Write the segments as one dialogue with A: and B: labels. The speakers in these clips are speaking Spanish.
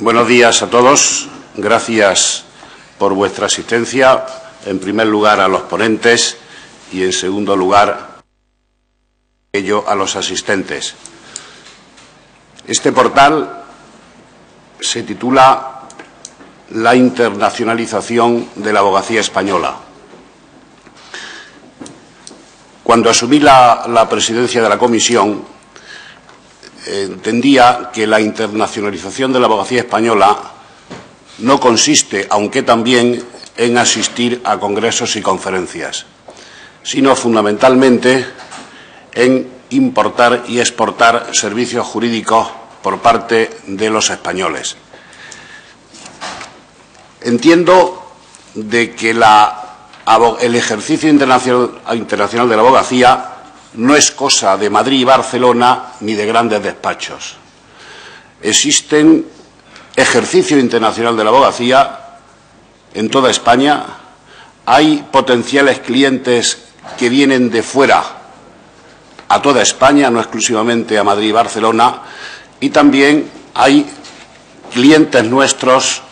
A: Buenos días a todos. Gracias por vuestra asistencia. En primer lugar, a los ponentes y, en segundo lugar, a los asistentes. Este portal se titula La internacionalización de la abogacía española. Cuando asumí la presidencia de la comisión, entendía que la internacionalización de la abogacía española no consiste, aunque también, en asistir a congresos y conferencias, sino fundamentalmente en importar y exportar servicios jurídicos por parte de los españoles. Entiendo de que el ejercicio internacional de la abogacía no es cosa de Madrid y Barcelona ni de grandes despachos. Existen ejercicio internacional de la abogacía en toda España. Hay potenciales clientes que vienen de fuera a toda España, no exclusivamente a Madrid y Barcelona, y también hay clientes nuestros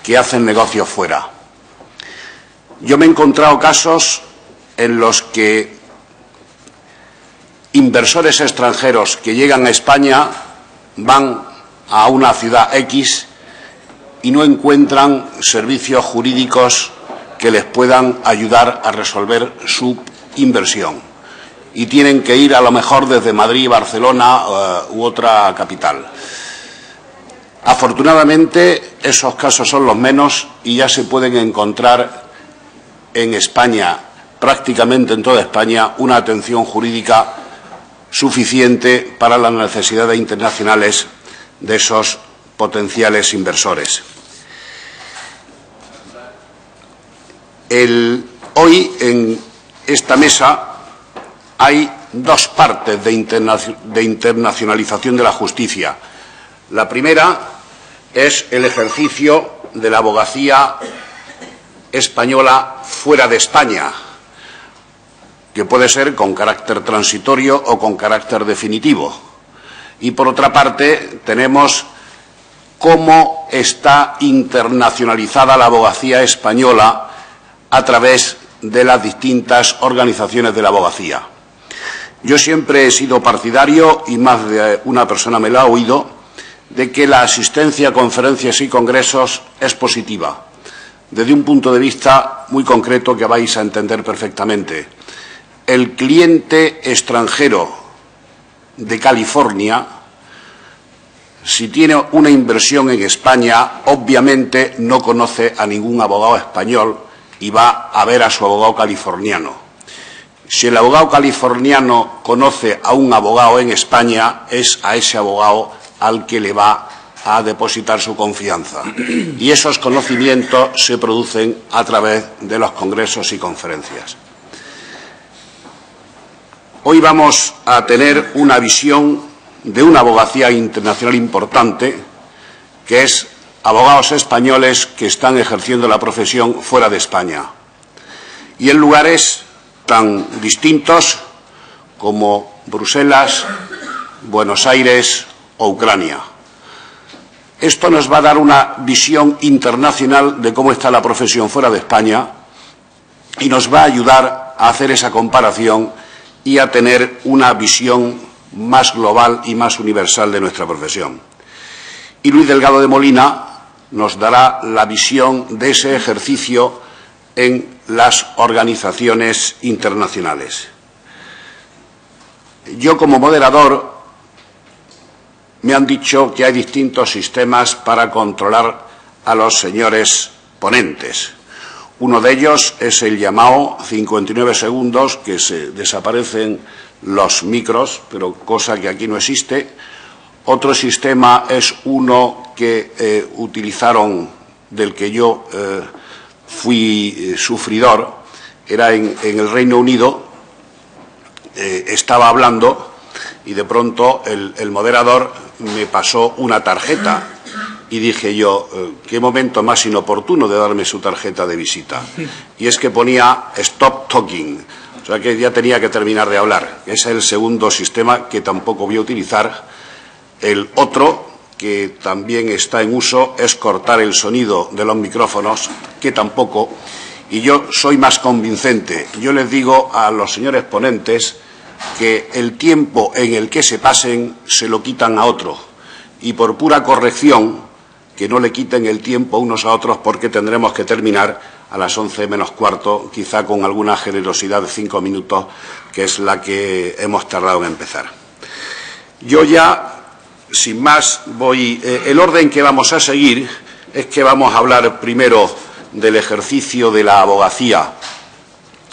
A: que hacen negocios fuera. Yo me he encontrado casos en los que inversores extranjeros que llegan a España van a una ciudad X y no encuentran servicios jurídicos que les puedan ayudar a resolver su inversión y tienen que ir a lo mejor desde Madrid, Barcelona u otra capital. Afortunadamente, esos casos son los menos y ya se pueden encontrar en España, prácticamente en toda España, una atención jurídica suficiente para las necesidades internacionales de esos potenciales inversores. Hoy en esta mesa hay dos partes de internacionalización de la justicia. La primera es el ejercicio de la abogacía española fuera de España, que puede ser con carácter transitorio o con carácter definitivo. Y, por otra parte, tenemos cómo está internacionalizada la abogacía española a través de las distintas organizaciones de la abogacía. Yo siempre he sido partidario, y más de una persona me lo ha oído, de que la asistencia a conferencias y congresos es positiva, desde un punto de vista muy concreto que vais a entender perfectamente. El cliente extranjero de California, si tiene una inversión en España, obviamente no conoce a ningún abogado español y va a ver a su abogado californiano. Si el abogado californiano conoce a un abogado en España, es a ese abogado al que le va a depositar su confianza. Y esos conocimientos se producen a través de los congresos y conferencias. Hoy vamos a tener una visión de una abogacía internacional importante, que es abogados españoles que están ejerciendo la profesión fuera de España y en lugares tan distintos como Bruselas, Buenos Aires o Ucrania. Esto nos va a dar una visión internacional de cómo está la profesión fuera de España y nos va a ayudar a hacer esa comparación y a tener una visión más global y más universal de nuestra profesión. Y Luis Delgado de Molina nos dará la visión de ese ejercicio en las organizaciones internacionales. Yo, como moderador, me han dicho que hay distintos sistemas para controlar a los señores ponentes. Uno de ellos es el llamado 59 segundos, que se desaparecen los micros, pero cosa que aquí no existe. Otro sistema es uno que utilizaron, del que yo fui sufridor, era en el Reino Unido. Estaba hablando y de pronto el moderador me pasó una tarjeta. Y dije yo, qué momento más inoportuno de darme su tarjeta de visita. Y es que ponía Stop Talking, o sea que ya tenía que terminar de hablar. Ese es el segundo sistema que tampoco voy a utilizar. El otro que también está en uso es cortar el sonido de los micrófonos, que tampoco, y yo soy más convincente. Yo les digo a los señores ponentes que el tiempo en el que se pasen se lo quitan a otro, y por pura corrección que no le quiten el tiempo unos a otros, porque tendremos que terminar a las 11 menos cuarto, quizá con alguna generosidad de 5 minutos, que es la que hemos tardado en empezar. Yo ya, sin más, el orden que vamos a seguir es que vamos a hablar primero del ejercicio de la abogacía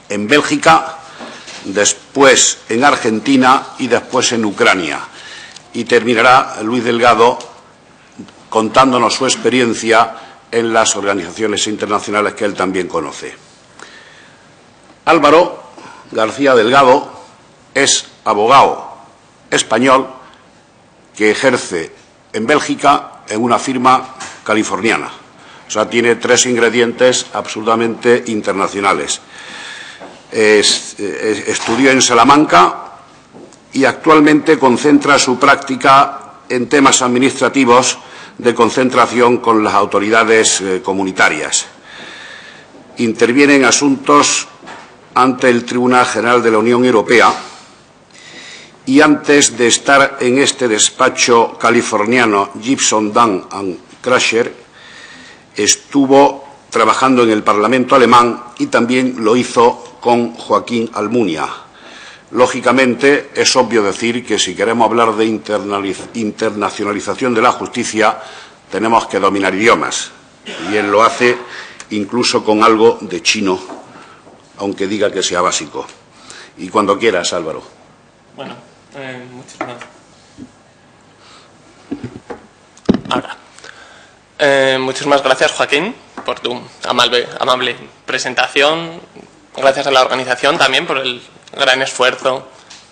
A: en Bélgica, después en Argentina y después en Ucrania. Y terminará Luis Delgado contándonos su experiencia en las organizaciones internacionales que él también conoce. Álvaro García Delgado es abogado español que ejerce en Bélgica en una firma californiana. O sea, tiene 3 ingredientes absolutamente internacionales. Estudió en Salamanca y actualmente concentra su práctica en temas administrativos de concentración con las autoridades comunitarias. Interviene en asuntos ante el Tribunal General de la Unión Europea y antes de estar en este despacho californiano Gibson, Dunn and Crusher, estuvo trabajando en el Parlamento alemán y también lo hizo con Joaquín Almunia. Lógicamente, es obvio decir que si queremos hablar de internacionalización de la justicia, tenemos que dominar idiomas. Y él lo hace incluso con algo de chino, aunque diga que sea básico. Y cuando quieras, Álvaro.
B: Bueno, muchísimas muchísimas gracias, Joaquín, por tu amable presentación. Gracias a la organización también por el gran esfuerzo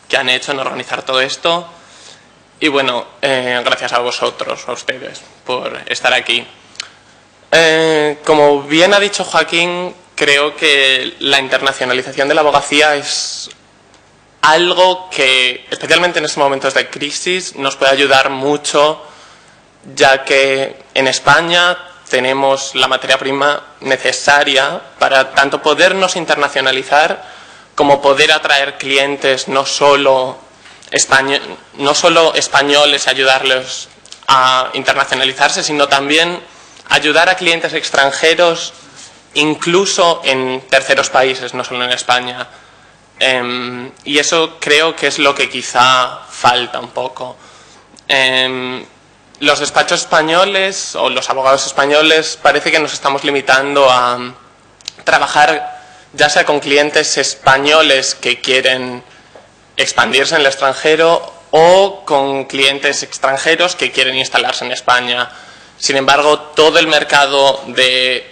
B: que han hecho en organizar todo esto. Y bueno, gracias a vosotros, a ustedes, por estar aquí. Como bien ha dicho Joaquín, creo que la internacionalización de la abogacía es algo que, especialmente en estos momentos de crisis, nos puede ayudar mucho, ya que en España tenemos la materia prima necesaria para tanto podernos internacionalizar como poder atraer clientes no solo españoles y ayudarles a internacionalizarse, sino también ayudar a clientes extranjeros, incluso en terceros países, no solo en España. Y eso creo que es lo que quizá falta un poco. Los despachos españoles o los abogados españoles parece que nos estamos limitando a trabajar ya sea con clientes españoles que quieren expandirse en el extranjero o con clientes extranjeros que quieren instalarse en España. Sin embargo, todo el mercado de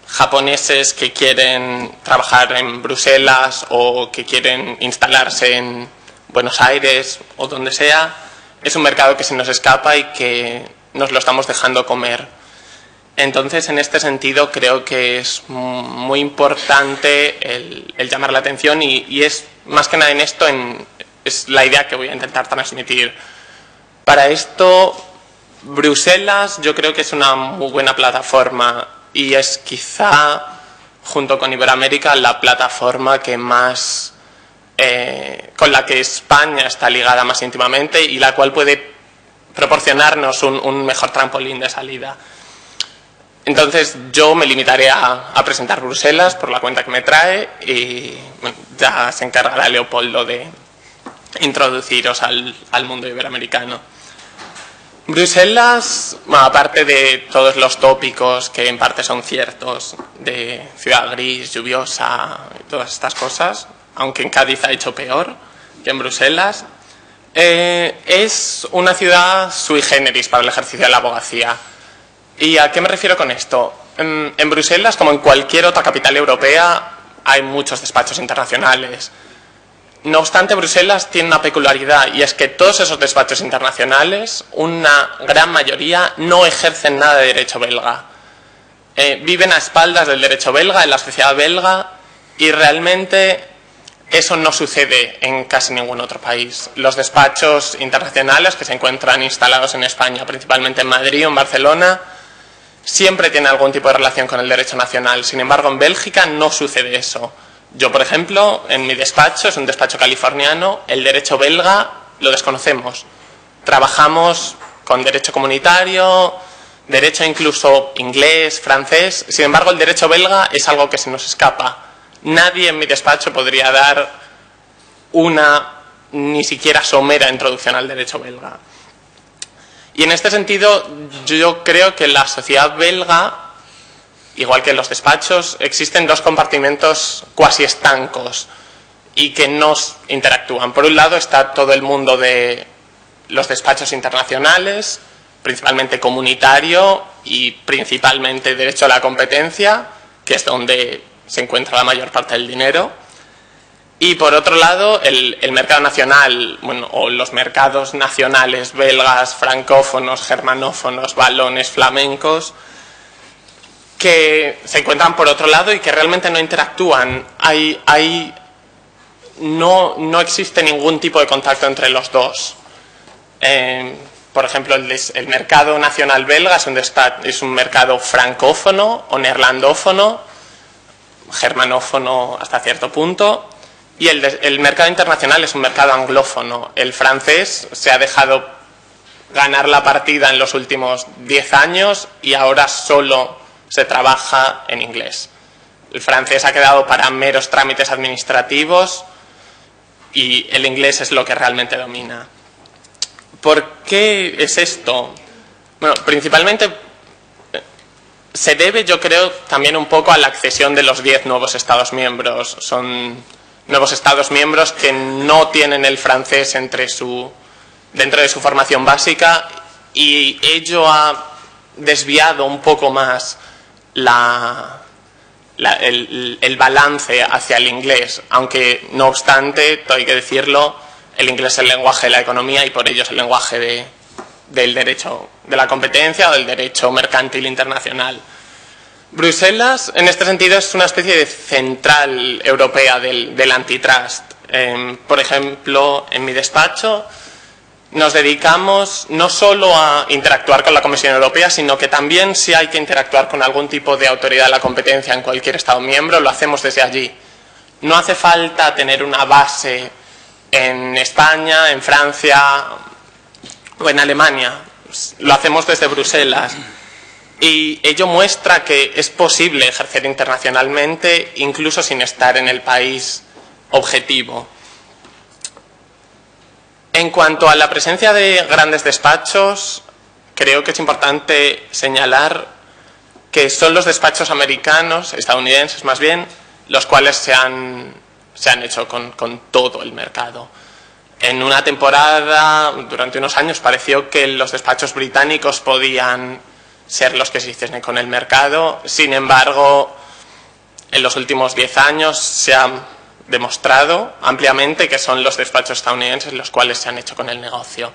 B: japoneses que quieren trabajar en Bruselas o que quieren instalarse en Buenos Aires o donde sea, es un mercado que se nos escapa y que nos lo estamos dejando comer. Entonces, en este sentido, creo que es muy importante el llamar la atención y es más que nada en esto, es la idea que voy a intentar transmitir. Para esto, Bruselas yo creo que es una muy buena plataforma y es quizá, junto con Iberoamérica, la plataforma que más, con la que España está ligada más íntimamente y la cual puede proporcionarnos un mejor trampolín de salida. Entonces yo me limitaré a presentar Bruselas por la cuenta que me trae y bueno, ya se encargará Leopoldo de introduciros al mundo iberoamericano. Bruselas, bueno, aparte de todos los tópicos que en parte son ciertos, de ciudad gris, lluviosa y todas estas cosas, aunque en Cádiz ha hecho peor que en Bruselas, es una ciudad sui generis para el ejercicio de la abogacía. ¿Y a qué me refiero con esto? En Bruselas, como en cualquier otra capital europea, hay muchos despachos internacionales. No obstante, Bruselas tiene una peculiaridad y es que todos esos despachos internacionales, una gran mayoría, no ejercen nada de derecho belga. Viven a espaldas del derecho belga, de la sociedad belga y realmente Eso no sucede en casi ningún otro país. Los despachos internacionales que se encuentran instalados en España, principalmente en Madrid o en Barcelona, siempre tienen algún tipo de relación con el derecho nacional. Sin embargo, en Bélgica no sucede eso. Yo, por ejemplo, en mi despacho, es un despacho californiano, el derecho belga lo desconocemos. Trabajamos con derecho comunitario, derecho incluso inglés, francés. Sin embargo, el derecho belga es algo que se nos escapa. Nadie en mi despacho podría dar una ni siquiera somera introducción al derecho belga. Y en este sentido, yo creo que en la sociedad belga, igual que en los despachos, existen dos compartimentos cuasi estancos y que no interactúan. Por un lado está todo el mundo de los despachos internacionales, principalmente comunitario y principalmente derecho a la competencia, que es donde se encuentra la mayor parte del dinero. Y por otro lado, el mercado nacional, bueno, o los mercados nacionales belgas, francófonos, germanófonos, valones, flamencos, que se encuentran por otro lado y que realmente no interactúan. No existe ningún tipo de contacto entre los dos. Por ejemplo, el mercado nacional belga es un mercado francófono o neerlandófono, germanófono hasta cierto punto, y el mercado internacional es un mercado anglófono. El francés se ha dejado ganar la partida en los últimos 10 años y ahora solo se trabaja en inglés. El francés ha quedado para meros trámites administrativos y el inglés es lo que realmente domina. ¿Por qué es esto? Bueno, principalmente se debe, yo creo, también un poco a la accesión de los 10 nuevos Estados miembros. Son nuevos Estados miembros que no tienen el francés dentro de su formación básica, y ello ha desviado un poco más el balance hacia el inglés, aunque no obstante, todo hay que decirlo, el inglés es el lenguaje de la economía y por ello es el lenguaje del derecho de la competencia o del derecho mercantil internacional. Bruselas, en este sentido, es una especie de central europea del antitrust. Por ejemplo, en mi despacho nos dedicamos no solo a interactuar con la Comisión Europea, sino que también, si hay que interactuar con algún tipo de autoridad de la competencia en cualquier Estado miembro, lo hacemos desde allí. No hace falta tener una base en España, en Francia o en Alemania. Lo hacemos desde Bruselas. Y ello muestra que es posible ejercer internacionalmente incluso sin estar en el país objetivo. En cuanto a la presencia de grandes despachos, creo que es importante señalar que son los despachos americanos, estadounidenses más bien, los cuales se han hecho con todo el mercado. En una temporada, durante unos años, pareció que los despachos británicos podían ser los que se hiciesen con el mercado. Sin embargo, en los últimos 10 años se ha demostrado ampliamente que son los despachos estadounidenses los cuales se han hecho con el negocio.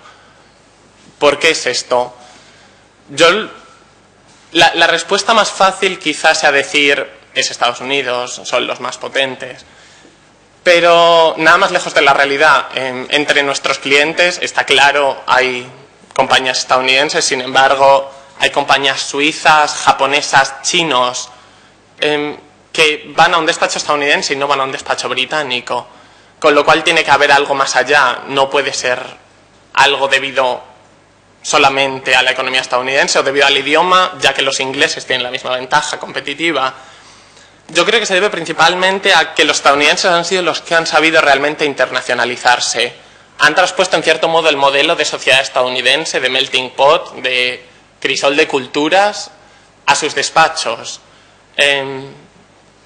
B: ¿Por qué es esto? La respuesta más fácil quizás sea decir es Estados Unidos, son los más potentes. Pero nada más lejos de la realidad. Entre nuestros clientes, está claro, hay compañías estadounidenses, sin embargo, hay compañías suizas, japonesas, chinos, que van a un despacho estadounidense y no van a un despacho británico. Con lo cual tiene que haber algo más allá. No puede ser algo debido solamente a la economía estadounidense o debido al idioma, ya que los ingleses tienen la misma ventaja competitiva. Yo creo que se debe principalmente a que los estadounidenses han sido los que han sabido realmente internacionalizarse. Han traspuesto en cierto modo el modelo de sociedad estadounidense, de melting pot, de crisol de culturas, a sus despachos.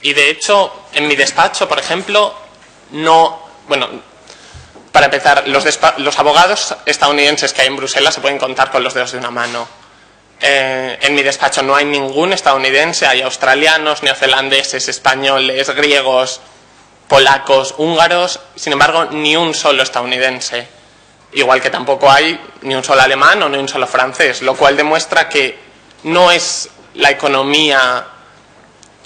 B: Y de hecho, en mi despacho, por ejemplo, para empezar, los abogados estadounidenses que hay en Bruselas se pueden contar con los dedos de una mano. En mi despacho no hay ningún estadounidense, hay australianos, neozelandeses, españoles, griegos, polacos, húngaros, sin embargo, ni un solo estadounidense. Igual que tampoco hay ni un solo alemán o ni un solo francés, lo cual demuestra que no es la economía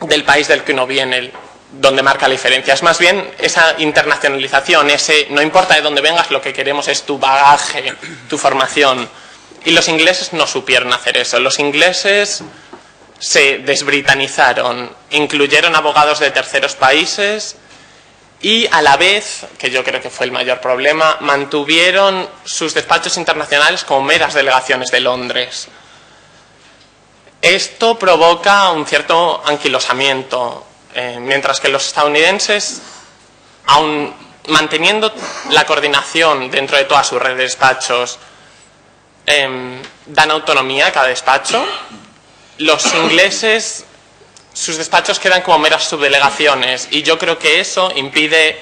B: del país del que uno viene donde marca la diferencia. Es más bien esa internacionalización, ese no importa de dónde vengas, lo que queremos es tu bagaje, tu formación. Y los ingleses no supieron hacer eso. Los ingleses se desbritanizaron, incluyeron abogados de terceros países y a la vez, que yo creo que fue el mayor problema, mantuvieron sus despachos internacionales como meras delegaciones de Londres. Esto provoca un cierto anquilosamiento, mientras que los estadounidenses, aun manteniendo la coordinación dentro de toda su red de despachos, dan autonomía a cada despacho. Los ingleses, sus despachos quedan como meras subdelegaciones y yo creo que eso impide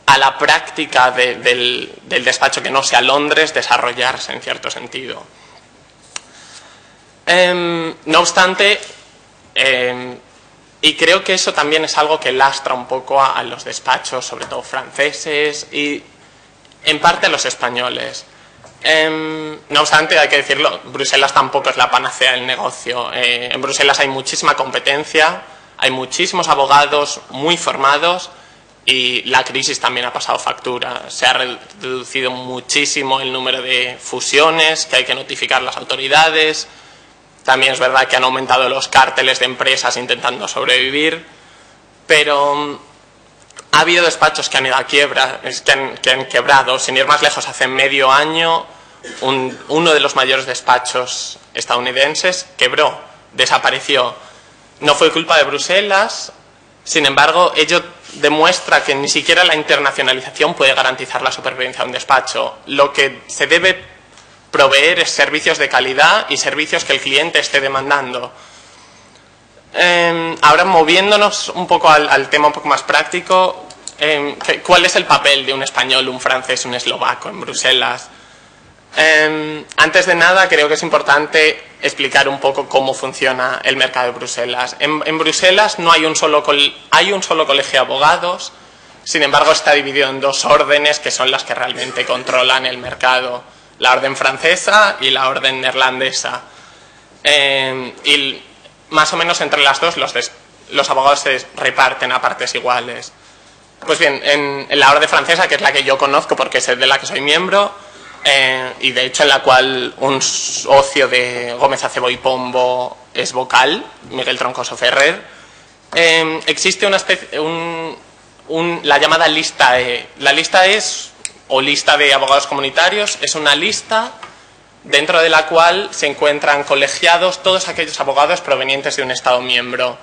B: a la práctica del despacho que no sea Londres desarrollarse en cierto sentido. No obstante, y creo que eso también es algo que lastra un poco a los despachos, sobre todo franceses y en parte a los españoles. No obstante, hay que decirlo, Bruselas tampoco es la panacea del negocio. En Bruselas hay muchísima competencia, hay muchísimos abogados muy formados y la crisis también ha pasado factura. Se ha reducido muchísimo el número de fusiones que hay que notificar a las autoridades. También es verdad que han aumentado los cárteles de empresas intentando sobrevivir, pero ha habido despachos que han ido a quiebra, que han quebrado. Sin ir más lejos, hace medio año uno de los mayores despachos estadounidenses quebró, desapareció. No fue culpa de Bruselas, sin embargo, ello demuestra que ni siquiera la internacionalización puede garantizar la supervivencia de un despacho. Lo que se debe proveer es servicios de calidad y servicios que el cliente esté demandando. Ahora, moviéndonos un poco al tema un poco más práctico, ¿cuál es el papel de un español, un francés, un eslovaco en Bruselas? Antes de nada, creo que es importante explicar un poco cómo funciona el mercado de Bruselas. En Bruselas no hay un solo colegio de abogados, sin embargo está dividido en dos órdenes que son las que realmente controlan el mercado: la orden francesa y la orden neerlandesa. Y más o menos entre las dos los abogados se reparten a partes iguales. Pues bien, en la orden francesa, que es la que yo conozco porque es de la que soy miembro, y de hecho en la cual un socio de Gómez Acebo y Pombo es vocal, Miguel Troncoso Ferrer, existe una especie, la llamada lista E. La lista E o lista de abogados comunitarios es una lista dentro de la cual se encuentran colegiados todos aquellos abogados provenientes de un Estado miembro.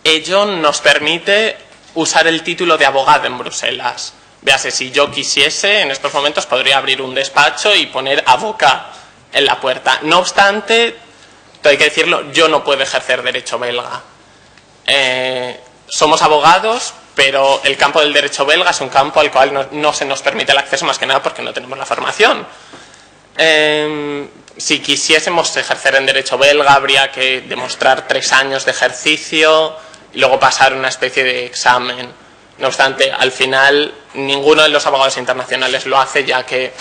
B: Ello nos permite usar el título de abogado en Bruselas. Véase, si yo quisiese, en estos momentos podría abrir un despacho y poner avocat en la puerta. No obstante, hay que decirlo, yo no puedo ejercer derecho belga. Somos abogados, pero el campo del derecho belga es un campo al cual no se nos permite el acceso, más que nada porque no tenemos la formación. Si quisiésemos ejercer en derecho belga, habría que demostrar 3 años de ejercicio y luego pasar una especie de examen. No obstante, al final ninguno de los abogados internacionales lo hace, ya que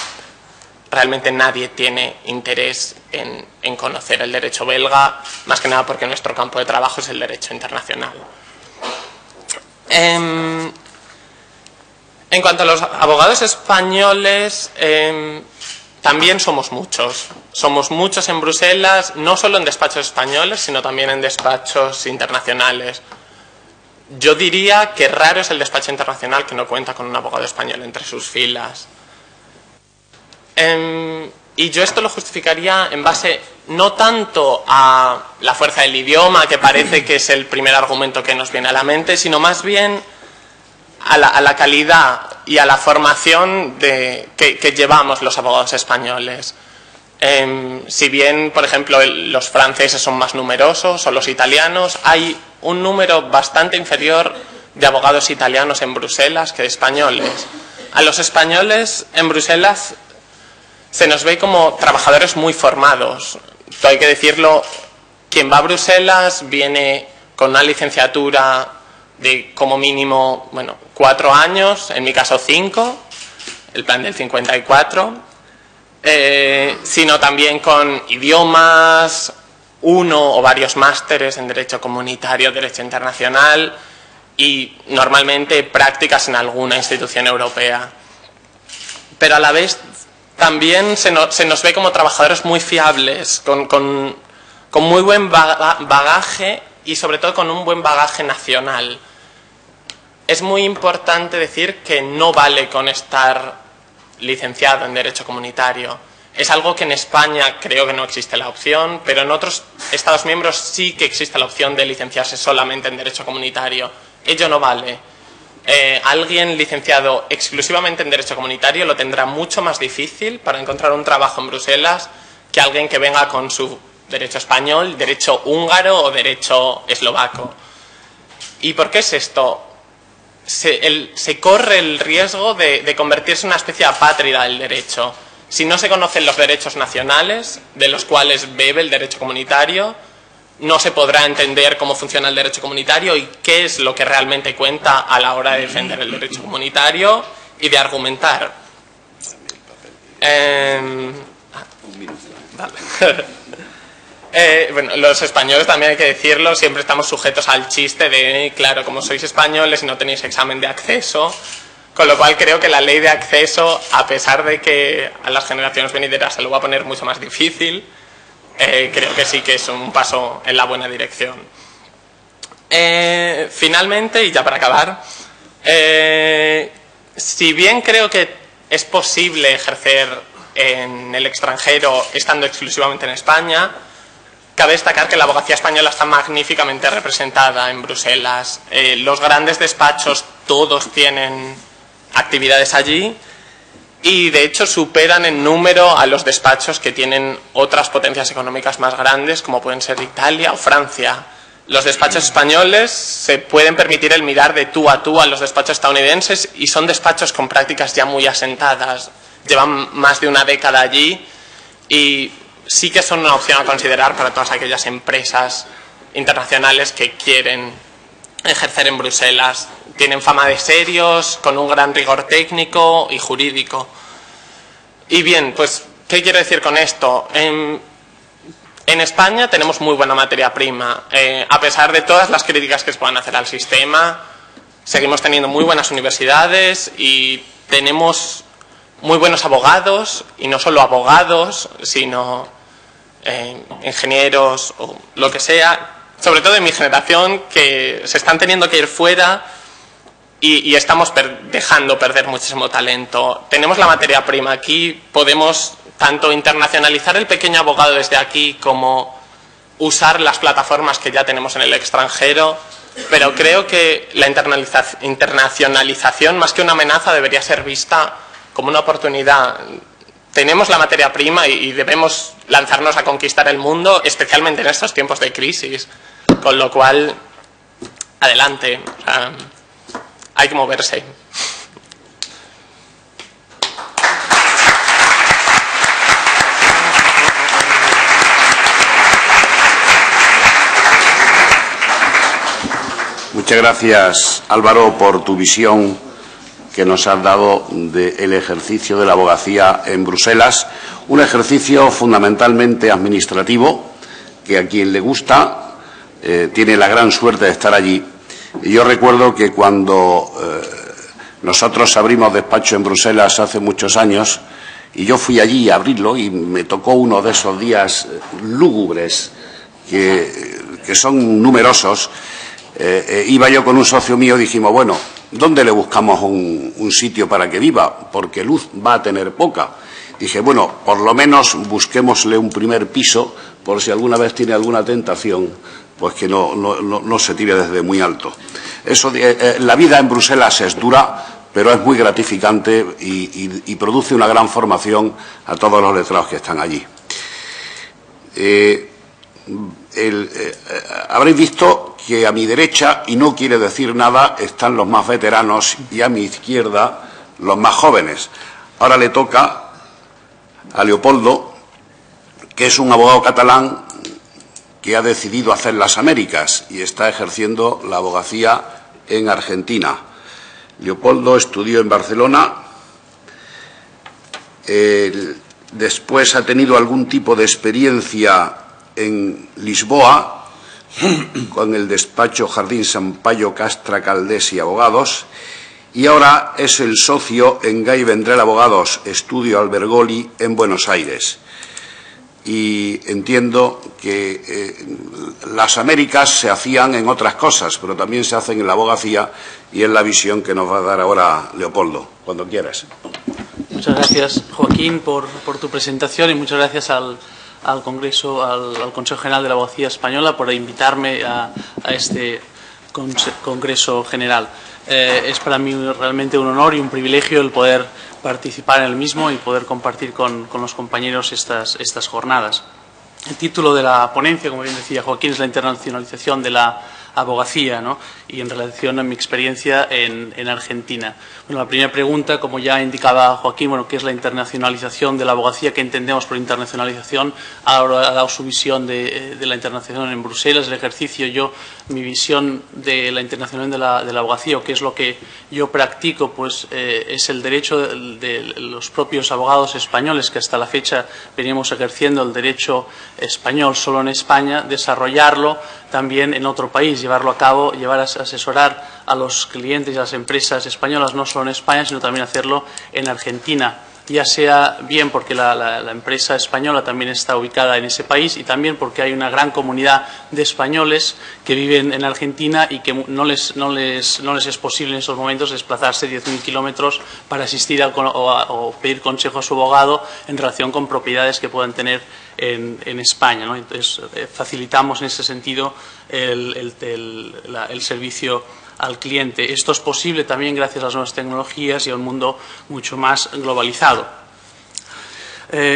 B: realmente nadie tiene interés en conocer el derecho belga, más que nada porque nuestro campo de trabajo es el derecho internacional. En cuanto a los abogados españoles, también somos muchos. Somos muchos en Bruselas, no solo en despachos españoles, sino también en despachos internacionales. Yo diría que raro es el despacho internacional que no cuenta con un abogado español entre sus filas. Y yo esto lo justificaría en base no tanto a la fuerza del idioma, que parece que es el primer argumento que nos viene a la mente, sino más bien a la calidad y a la formación que llevamos los abogados españoles. Si bien, por ejemplo, los franceses son más numerosos o los italianos, hay un número bastante inferior de abogados italianos en Bruselas que de españoles. A los españoles en Bruselas se nos ve como trabajadores muy formados. Hay que decirlo, quien va a Bruselas viene con una licenciatura de como mínimo 4 años, en mi caso 5, el plan del 54, sino también con idiomas, uno o varios másteres en Derecho Comunitario, Derecho Internacional y normalmente prácticas en alguna institución europea. Pero a la vez también se nos ve como trabajadores muy fiables, con muy buen bagaje y sobre todo con un buen bagaje nacional. Es muy importante decir que no vale con estar licenciado en Derecho Comunitario. Es algo que en España creo que no existe la opción, pero en otros Estados miembros sí que existe la opción de licenciarse solamente en Derecho Comunitario. Ello no vale. Alguien licenciado exclusivamente en Derecho Comunitario lo tendrá mucho más difícil para encontrar un trabajo en Bruselas que alguien que venga con su Derecho español, Derecho húngaro o Derecho eslovaco. ¿Y por qué es esto? Se corre el riesgo de convertirse en una especie de apátrida del derecho. Si no se conocen los derechos nacionales, de los cuales bebe el derecho comunitario, no se podrá entender cómo funciona el derecho comunitario y qué es lo que realmente cuenta a la hora de defender el derecho comunitario y de argumentar. Bueno, los españoles también hay que decirlo, siempre estamos sujetos al chiste de, claro, como sois españoles y no tenéis examen de acceso. Con lo cual creo que la ley de acceso, a pesar de que a las generaciones venideras se lo va a poner mucho más difícil, creo que sí que es un paso en la buena dirección. Finalmente, y ya para acabar, si bien creo que es posible ejercer en el extranjero estando exclusivamente en España, cabe destacar que la abogacía española está magníficamente representada en Bruselas. Los grandes despachos todos tienen actividades allí y de hecho superan en número a los despachos que tienen otras potencias económicas más grandes como pueden ser Italia o Francia. Los despachos españoles se pueden permitir el mirar de tú a los despachos estadounidenses y son despachos con prácticas ya muy asentadas, llevan más de una década allí y sí que son una opción a considerar para todas aquellas empresas internacionales que quieren ejercer en Bruselas. Tienen fama de serios, con un gran rigor técnico y jurídico. Y bien, pues, ¿qué quiero decir con esto? En España tenemos muy buena materia prima. A pesar de todas las críticas que se puedan hacer al sistema, seguimos teniendo muy buenas universidades y tenemos muy buenos abogados, y no solo abogados, sino ingenieros o lo que sea, sobre todo en mi generación, que se están teniendo que ir fuera y estamos dejando perder muchísimo talento. Tenemos la materia prima aquí, podemos tanto internacionalizar el pequeño abogado desde aquí como usar las plataformas que ya tenemos en el extranjero, pero creo que la internacionalización, más que una amenaza, debería ser vista como una oportunidad. Tenemos la materia prima y debemos lanzarnos a conquistar el mundo, especialmente en estos tiempos de crisis, con lo cual, adelante. Hay que moverse.
A: Muchas gracias, Álvaro, por tu visión que nos has dado del ejercicio de la abogacía en Bruselas. Un ejercicio fundamentalmente administrativo, que a quien le gusta tiene la gran suerte de estar allí. Y yo recuerdo que cuando nosotros abrimos despacho en Bruselas hace muchos años, y yo fui allí a abrirlo y me tocó uno de esos días lúgubres que son numerosos, iba yo con un socio mío y dijimos, bueno, ¿dónde le buscamos un sitio para que viva? Porque luz va a tener poca. Dije, bueno, por lo menos busquémosle un primer piso por si alguna vez tiene alguna tentación, pues que no se tire desde muy alto. La vida en Bruselas es dura, pero es muy gratificante y produce una gran formación a todos los letrados que están allí. Habréis visto que a mi derecha, y no quiere decir nada, están los más veteranos y a mi izquierda los más jóvenes. Ahora le toca a Leopoldo, que es un abogado catalán que ha decidido hacer las Américas y está ejerciendo la abogacía en Argentina. Leopoldo estudió en Barcelona, después ha tenido algún tipo de experiencia en Lisboa con el despacho Jardín Sampaio Castra Caldés y Abogados, y ahora es el socio en Gay Vendrell Abogados, Estudio Albergoli, en Buenos Aires. Y entiendo que las Américas se hacían en otras cosas, pero también se hacen en la abogacía, y es la visión que nos va a dar ahora Leopoldo, cuando quieras.
C: Muchas gracias, Joaquín, por tu presentación, y muchas gracias al Congreso, al Consejo General de la Abogacía Española por invitarme a este Congreso General. Es para mí realmente un honor y un privilegio el poder participar en el mismo y poder compartir con los compañeros estas jornadas. El título de la ponencia, como bien decía Joaquín, es la internacionalización de la abogacía, ¿no? Y en relación a mi experiencia en Argentina. Bueno, la primera pregunta, como ya indicaba Joaquín, bueno, ¿qué es la internacionalización de la abogacía? ¿Qué entendemos por internacionalización? Ahora ha dado su visión de la internacionalización en Bruselas, el ejercicio. Mi visión de la internacionalización de la abogacía, o qué es lo que yo practico, pues es el derecho de los propios abogados españoles, que hasta la fecha venimos ejerciendo el derecho español solo en España, desarrollarlo también en otro país, llevarlo a cabo, llevar a asesorar a los clientes y a las empresas españolas no solo en España, sino también hacerlo en Argentina, ya sea bien porque la empresa española también está ubicada en ese país, y también porque hay una gran comunidad de españoles que viven en Argentina y que no les es posible en estos momentos desplazarse 10.000 kilómetros para asistir o pedir consejo a su abogado en relación con propiedades que puedan tener en España, ¿no? Entonces, facilitamos en ese sentido el servicio al cliente. Esto es posible también gracias a las nuevas tecnologías y a un mundo mucho más globalizado.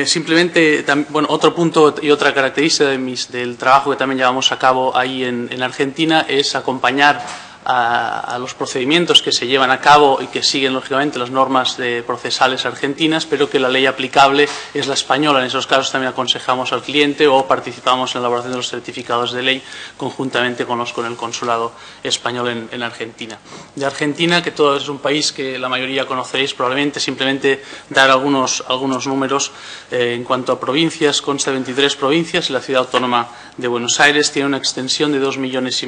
C: Simplemente, bueno, otro punto y otra característica del trabajo que también llevamos a cabo ahí en Argentina es acompañar a los procedimientos que se llevan a cabo y que siguen, lógicamente, las normas procesales argentinas, pero que la ley aplicable es la española. En esos casos también aconsejamos al cliente o participamos en la elaboración de los certificados de ley conjuntamente con el consulado español en Argentina. De Argentina, que todo es un país que la mayoría conoceréis probablemente, simplemente dar algunos números. En cuanto a provincias, consta de 23 provincias, y la ciudad autónoma de Buenos Aires tiene una extensión de 2,5 millones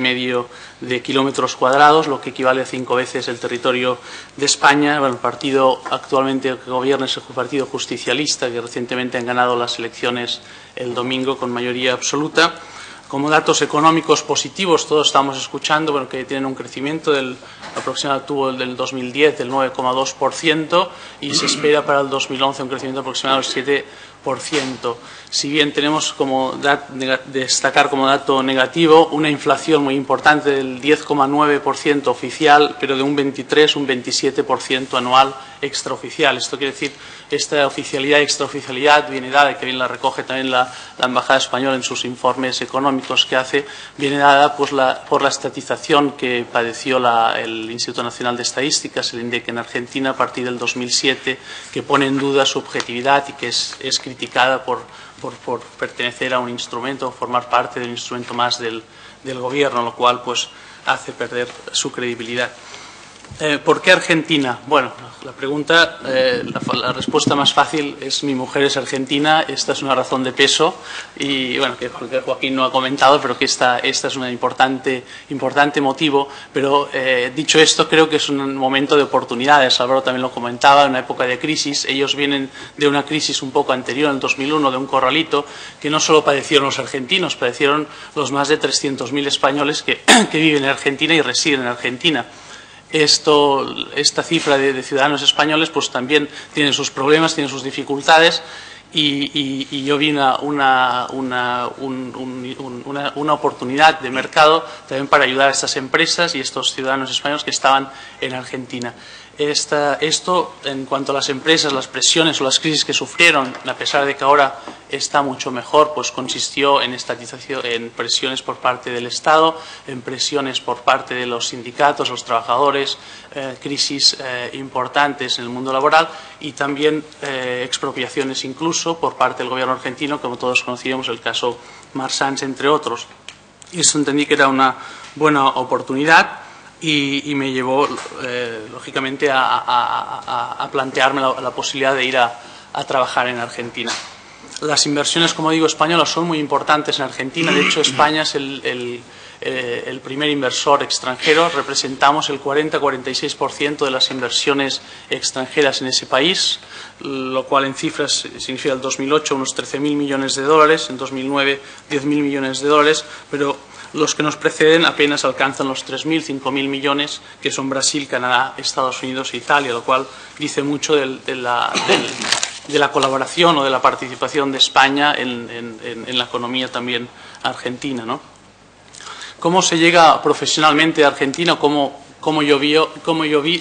C: de kilómetros cuadrados, lo que equivale a 5 veces el territorio de España. Bueno, el partido actualmente que gobierna es el Partido Justicialista, que recientemente han ganado las elecciones el domingo con mayoría absoluta. Como datos económicos positivos, todos estamos escuchando, bueno, que tienen un crecimiento aproximado, tuvo el del 2010 del 9,2%, y se espera para el 2011 un crecimiento aproximado del 7%. Si bien tenemos destacar como dato negativo una inflación muy importante del 10,9% oficial, pero de un 27% anual extraoficial. Esto quiere decir, esta oficialidad y extraoficialidad viene dada, que bien la recoge también la Embajada Española en sus informes económicos que hace, viene dada pues, por la estatización que padeció el Instituto Nacional de Estadísticas, el INDEC, en Argentina a partir del 2007, que pone en duda su objetividad y que es criticada por pertenecer a un instrumento, formar parte del instrumento más del gobierno, lo cual pues hace perder su credibilidad. ¿Por qué Argentina? Bueno, la pregunta, la respuesta más fácil es: mi mujer es argentina. Esta es una razón de peso, y bueno, que Joaquín no ha comentado, pero que esta es un importante motivo. Pero dicho esto, creo que es un momento de oportunidades. Álvaro también lo comentaba, en una época de crisis. Ellos vienen de una crisis un poco anterior, en el 2001, de un corralito que no solo padecieron los argentinos, padecieron los más de 300.000 españoles que viven en Argentina y residen en Argentina. Esta cifra de ciudadanos españoles pues también tienen sus problemas, tienen sus dificultades, y yo vi una oportunidad de mercado también para ayudar a estas empresas y estos ciudadanos españoles que estaban en Argentina. Esto, en cuanto a las empresas, las presiones o las crisis que sufrieron, a pesar de que ahora está mucho mejor, pues consistió en estatización, en presiones por parte del Estado, en presiones por parte de los sindicatos, los trabajadores, crisis importantes en el mundo laboral, y también expropiaciones incluso por parte del gobierno argentino, como todos conocíamos, el caso Marsans, entre otros. Y eso entendí que era una buena oportunidad. Y me llevó, lógicamente, a plantearme la posibilidad de ir a trabajar en Argentina. Las inversiones, como digo, españolas son muy importantes en Argentina. De hecho, España es el primer inversor extranjero. Representamos el 40-46% de las inversiones extranjeras en ese país, lo cual en cifras significa el 2008 unos 13.000 millones de dólares, en 2009 10.000 millones de dólares, pero los que nos preceden apenas alcanzan los 3.000, 5.000 millones, que son Brasil, Canadá, Estados Unidos e Italia, lo cual dice mucho de la colaboración o de la participación de España en la economía también argentina, ¿no? ¿Cómo se llega profesionalmente a Argentina? ¿Cómo yo vi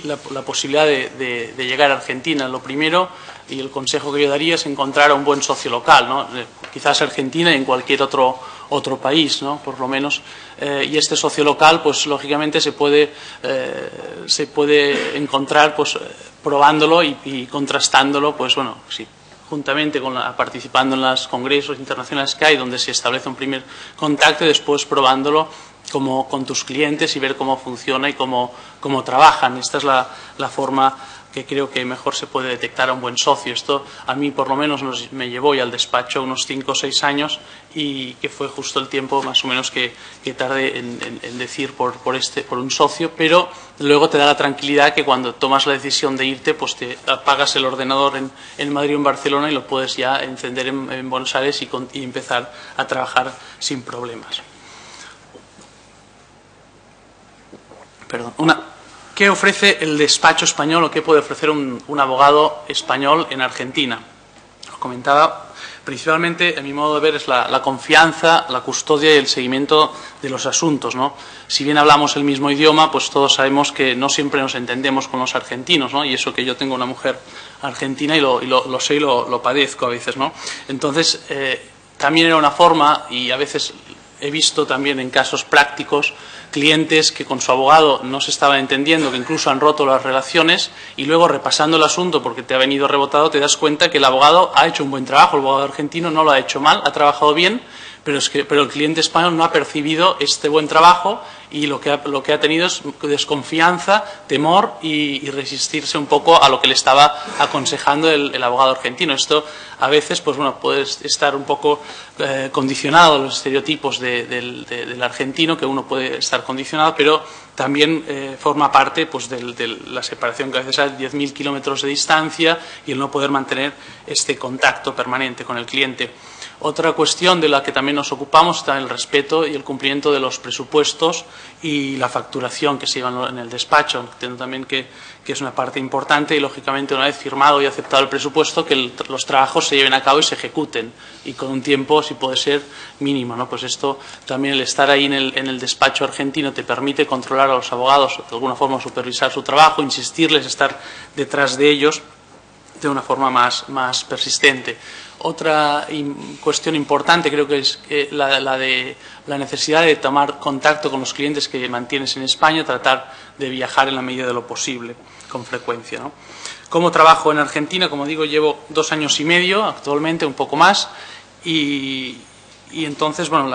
C: la posibilidad de llegar a Argentina? Lo primero, y el consejo que yo daría, es encontrar a un buen socio local, ¿no? Quizás Argentina y en cualquier otro país, ¿no? Por lo menos. Y este socio local, pues lógicamente se puede encontrar, pues probándolo y contrastándolo, pues bueno, sí, juntamente participando en los congresos internacionales que hay, donde se establece un primer contacto y después probándolo con tus clientes y ver cómo funciona y cómo trabajan. Esta es la forma que creo que mejor se puede detectar a un buen socio. Esto a mí por lo menos me llevó ya al despacho unos 5 o 6 años y que fue justo el tiempo más o menos que tardé en decir por un socio, pero luego te da la tranquilidad que cuando tomas la decisión de irte, pues te apagas el ordenador en Madrid o en Barcelona y lo puedes ya encender en Buenos Aires y empezar a trabajar sin problemas. Perdón. ¿Qué ofrece el despacho español o qué puede ofrecer un abogado español en Argentina? Lo comentaba, principalmente, a mi modo de ver, es la confianza, la custodia y el seguimiento de los asuntos, ¿no? Si bien hablamos el mismo idioma, pues todos sabemos que no siempre nos entendemos con los argentinos, ¿no? Y eso que yo tengo una mujer argentina y lo sé y lo padezco a veces, ¿no? Entonces, también era una forma, y a veces he visto también en casos prácticos, clientes que con su abogado no se estaban entendiendo, que incluso han roto las relaciones, y luego repasando el asunto porque te ha venido rebotado, te das cuenta que el abogado ha hecho un buen trabajo, el abogado argentino no lo ha hecho mal, ha trabajado bien, pero el cliente español no ha percibido este buen trabajo y lo que ha tenido es desconfianza, temor y resistirse un poco a lo que le estaba aconsejando el abogado argentino. Esto a veces, pues bueno, puede estar un poco condicionado a los estereotipos del argentino, que uno puede estar condicionado, pero también forma parte pues de la separación que a veces hay 10.000 kilómetros de distancia y el no poder mantener este contacto permanente con el cliente. Otra cuestión de la que también nos ocupamos está el respeto y el cumplimiento de los presupuestos y la facturación que se llevan en el despacho. Entiendo también que es una parte importante y, lógicamente, una vez firmado y aceptado el presupuesto, que los trabajos se lleven a cabo y se ejecuten y con un tiempo, si puede ser, mínimo, ¿no? Pues esto también, el estar ahí en el despacho argentino te permite controlar a los abogados, de alguna forma supervisar su trabajo, insistirles, estar detrás de ellos de una forma más persistente. Otra cuestión importante creo que es la de la necesidad de tomar contacto con los clientes que mantienes en España, tratar de viajar en la medida de lo posible, con frecuencia, ¿no? ¿Cómo trabajo en Argentina? Como digo, llevo 2 años y medio actualmente, un poco más, y entonces, bueno,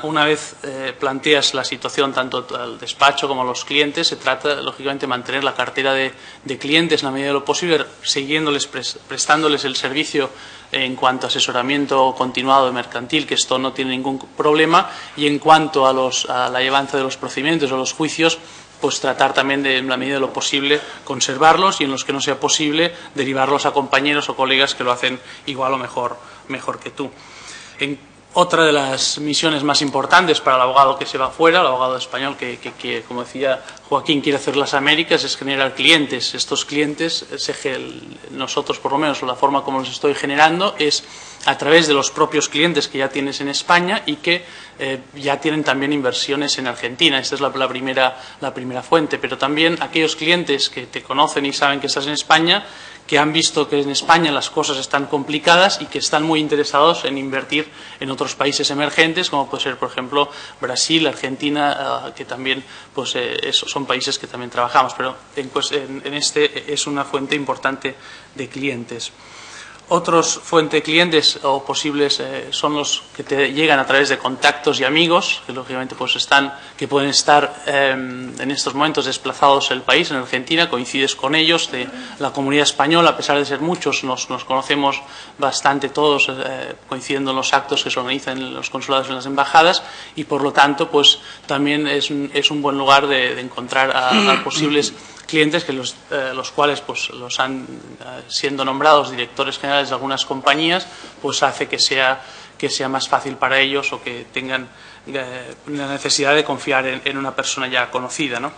C: una vez planteas la situación tanto al despacho como a los clientes, se trata, lógicamente, de mantener la cartera de clientes en la medida de lo posible, siguiéndoles, prestándoles el servicio en cuanto a asesoramiento continuado de mercantil, que esto no tiene ningún problema, y en cuanto a la llevanza de los procedimientos o los juicios, pues tratar también de, en la medida de lo posible, conservarlos y en los que no sea posible, derivarlos a compañeros o colegas que lo hacen igual o mejor que tú. Otra de las misiones más importantes para el abogado que se va fuera, el abogado español que, como decía Joaquín, quiere hacer las Américas, es generar clientes. Estos clientes, nosotros por lo menos, la forma como los estoy generando es a través de los propios clientes que ya tienes en España y que ya tienen también inversiones en Argentina. Esta es la primera fuente, pero también aquellos clientes que te conocen y saben que estás en España, que han visto que en España las cosas están complicadas y que están muy interesados en invertir en otros países emergentes, como puede ser, por ejemplo, Brasil, Argentina, que también pues, son países que también trabajamos, pero en este es una fuente importante de clientes. Otros fuentes de clientes o posibles son los que te llegan a través de contactos y amigos, que lógicamente pues que pueden estar en estos momentos desplazados en el país, en Argentina, coincides con ellos, de la comunidad española, a pesar de ser muchos, nos conocemos bastante todos, coincidiendo en los actos que se organizan en los consulados y en las embajadas, y por lo tanto pues también es un buen lugar de encontrar a posibles clientes que los cuales pues los han siendo nombrados directores generales de algunas compañías, pues hace que sea más fácil para ellos o que tengan la necesidad de confiar en una persona ya conocida, ¿no?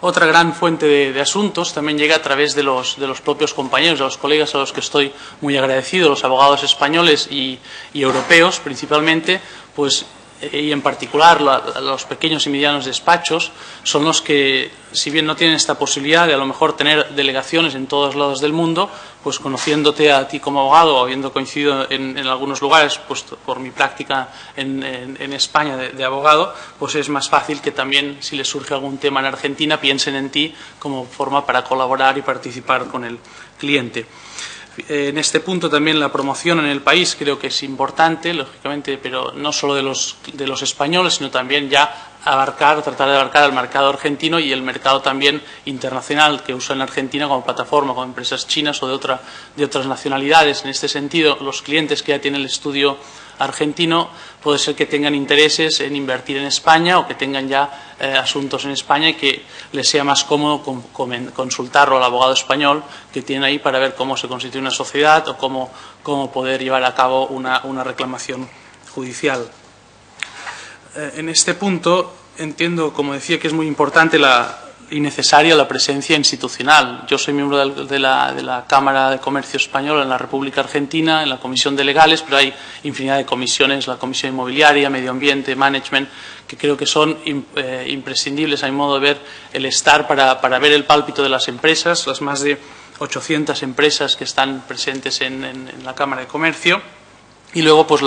C: Otra gran fuente de asuntos también llega a través de los propios compañeros, de los colegas a los que estoy muy agradecido, los abogados españoles y europeos principalmente, pues y en particular los pequeños y medianos despachos son los que, si bien no tienen esta posibilidad de a lo mejor tener delegaciones en todos lados del mundo, pues conociéndote a ti como abogado o habiendo coincidido en algunos lugares, pues por mi práctica en España de abogado, pues es más fácil que también, si les surge algún tema en Argentina, piensen en ti como forma para colaborar y participar con el cliente. En este punto también la promoción en el país creo que es importante, lógicamente, pero no solo de los españoles, sino también ya tratar de abarcar el mercado argentino y el mercado también internacional que usa en Argentina como plataforma, con empresas chinas o de otras nacionalidades. En este sentido, los clientes que ya tienen el estudio argentino puede ser que tengan intereses en invertir en España o que tengan ya asuntos en España y que les sea más cómodo consultarlo al abogado español que tiene ahí para ver cómo se constituye una sociedad o cómo poder llevar a cabo una reclamación judicial. En este punto entiendo, como decía, que es muy importante y necesaria la presencia institucional. Yo soy miembro de la Cámara de Comercio Española en la República Argentina, en la Comisión de Legales, pero hay infinidad de comisiones, la Comisión Inmobiliaria, Medio Ambiente, Management, que creo que son imprescindibles, a mi modo de ver, el estar para ver el pálpito de las empresas, las más de 800 empresas que están presentes en la Cámara de Comercio. Y luego pues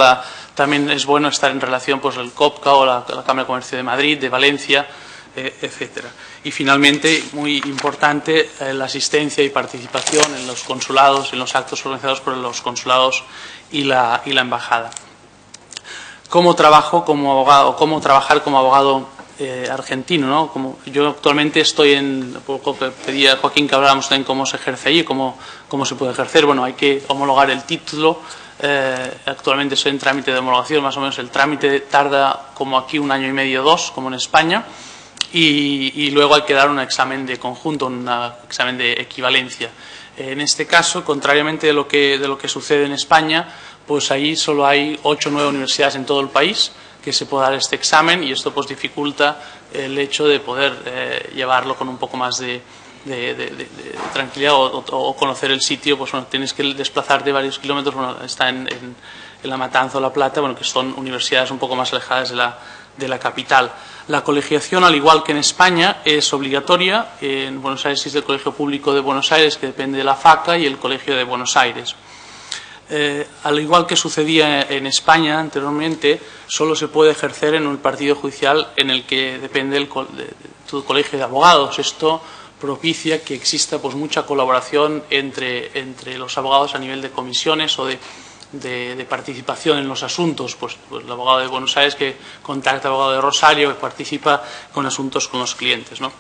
C: también es bueno estar en relación pues el COPCA o la Cámara de Comercio de Madrid, de Valencia, etcétera. Y finalmente, muy importante, la asistencia y participación en los consulados, en los actos organizados por los consulados y la embajada. ¿Cómo trabajo como abogado, cómo trabajar como abogado argentino, ¿no? Como yo actualmente estoy pedía a Joaquín que habláramos también cómo se ejerce allí, cómo se puede ejercer. Bueno, hay que homologar el título. Actualmente estoy en trámite de homologación, más o menos el trámite tarda como aquí 1 año y medio, 2, como en España, y luego hay que dar un examen de conjunto, un examen de equivalencia. En este caso, contrariamente de lo que sucede en España, pues ahí solo hay 8 o 9 universidades en todo el país que se puede dar este examen, y esto pues dificulta el hecho de poder llevarlo con un poco más de tranquilidad o conocer el sitio. Pues bueno, tienes que desplazarte varios kilómetros. Bueno, está en La Matanza o La Plata, bueno, que son universidades un poco más alejadas de la capital. La colegiación, al igual que en España, es obligatoria. En Buenos Aires existe el Colegio Público de Buenos Aires, que depende de la FACA, y el Colegio de Buenos Aires. Al igual que sucedía en España anteriormente, solo se puede ejercer en un partido judicial en el que depende de tu colegio de abogados. Esto propicia que exista pues mucha colaboración entre los abogados a nivel de comisiones o de participación en los asuntos. Pues el abogado de Buenos Aires que contacta al abogado de Rosario, que participa con asuntos con los clientes, ¿no?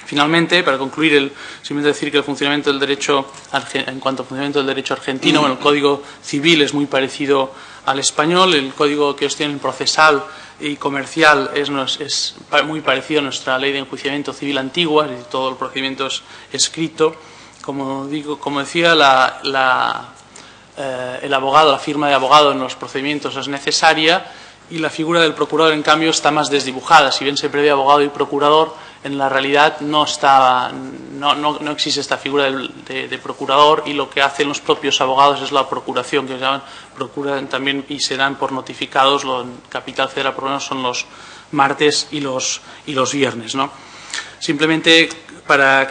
C: Finalmente, para concluir, simplemente decir que el funcionamiento del derecho, en cuanto al funcionamiento del derecho argentino, bueno, el Código Civil es muy parecido al español, el Código que ellos tienen procesal y comercial es muy parecido a nuestra ley de enjuiciamiento civil antigua, es decir, todo el procedimiento es escrito. Como decía, el abogado, la firma de abogado en los procedimientos es necesaria, y la figura del procurador, en cambio, está más desdibujada. Si bien se prevé abogado y procurador, en la realidad no existe esta figura de procurador, y lo que hacen los propios abogados es la procuración, que se llaman procuran también y se dan por notificados. En Capital Federal, por lo menos, son los martes y los viernes, ¿no? Simplemente para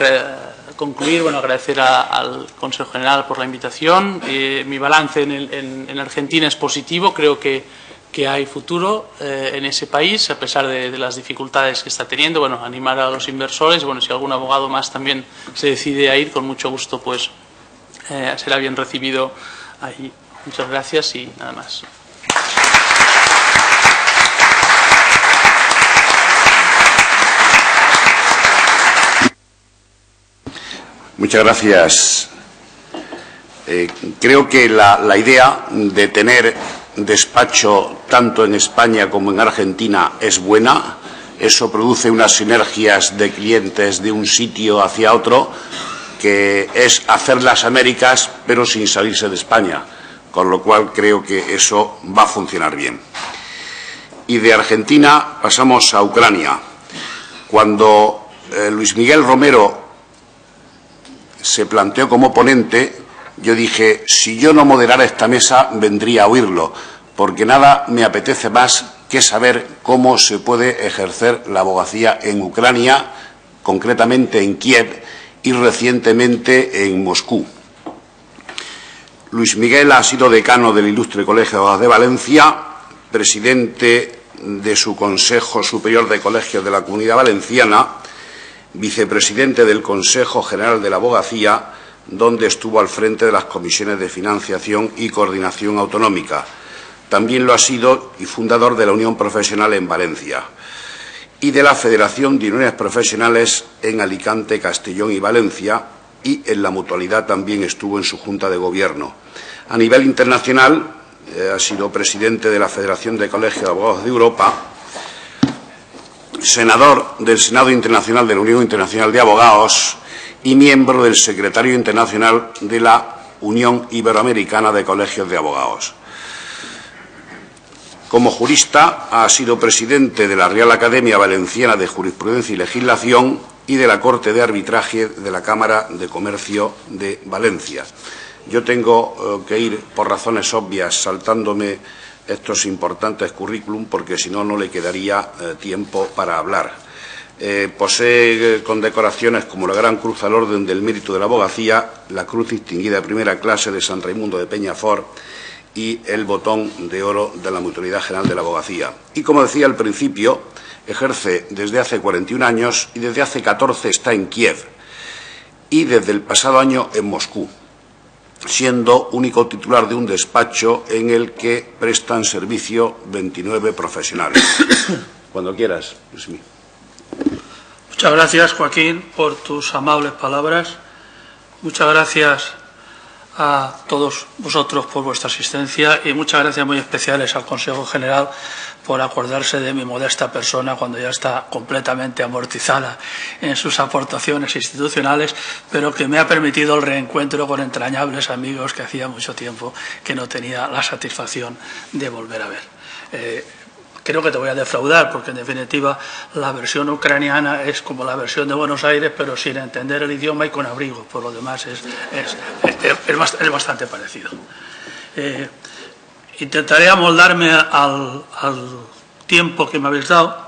C: concluir, bueno, agradecer al Consejo General por la invitación. Mi balance en Argentina es positivo. Creo que hay futuro en ese país, a pesar de las dificultades que está teniendo. Bueno, animar a los inversores. Bueno, si algún abogado más también se decide a ir, con mucho gusto pues será bien recibido ahí. Muchas gracias y nada más.
A: Muchas gracias. Creo que la idea de tener despacho tanto en España como en Argentina es buena. Eso produce unas sinergias de clientes de un sitio hacia otro, que es hacer las Américas pero sin salirse de España, con lo cual creo que eso va a funcionar bien. Y de Argentina pasamos a Ucrania. Cuando Luis Miguel Romero se planteó como ponente, yo dije, si yo no moderara esta mesa, vendría a oírlo, porque nada me apetece más que saber cómo se puede ejercer la abogacía en Ucrania, concretamente en Kiev y recientemente en Moscú. Luis Miguel ha sido decano del Ilustre Colegio de Abogados de Valencia, presidente de su Consejo Superior de Colegios de la Comunidad Valenciana, vicepresidente del Consejo General de la Abogacía, donde estuvo al frente de las comisiones de financiación y coordinación autonómica. También lo ha sido y fundador de la Unión Profesional en Valencia y de la Federación de Uniones Profesionales en Alicante, Castellón y Valencia, y en la Mutualidad también estuvo en su Junta de Gobierno. A nivel internacional ha sido presidente de la Federación de Colegios de Abogados de Europa, senador del Senado Internacional de la Unión Internacional de Abogados y miembro del Secretario Internacional de la Unión Iberoamericana de Colegios de Abogados. Como jurista ha sido presidente de la Real Academia Valenciana de Jurisprudencia y Legislación y de la Corte de Arbitraje de la Cámara de Comercio de Valencia. Yo tengo que ir, por razones obvias, saltándome estos importantes currículum, porque si no, no le quedaría tiempo para hablar. Posee condecoraciones como la Gran Cruz al Orden del Mérito de la Abogacía, la Cruz Distinguida de Primera Clase de San Raimundo de Peñafort y el Botón de Oro de la Mutualidad General de la Abogacía. Y, como decía al principio, ejerce desde hace 41 años y desde hace 14 está en Kiev y desde el pasado año en Moscú, siendo único titular de un despacho en el que prestan servicio 29 profesionales. Cuando quieras, Luismi.
D: Muchas gracias, Joaquín, por tus amables palabras. Muchas gracias a todos vosotros por vuestra asistencia y muchas gracias muy especiales al Consejo General por acordarse de mi modesta persona cuando ya está completamente amortizada en sus aportaciones institucionales, pero que me ha permitido el reencuentro con entrañables amigos que hacía mucho tiempo que no tenía la satisfacción de volver a ver. Creo que te voy a defraudar porque, en definitiva, la versión ucraniana es como la versión de Buenos Aires, pero sin entender el idioma y con abrigo. Por lo demás, es bastante parecido. Intentaré amoldarme al tiempo que me habéis dado.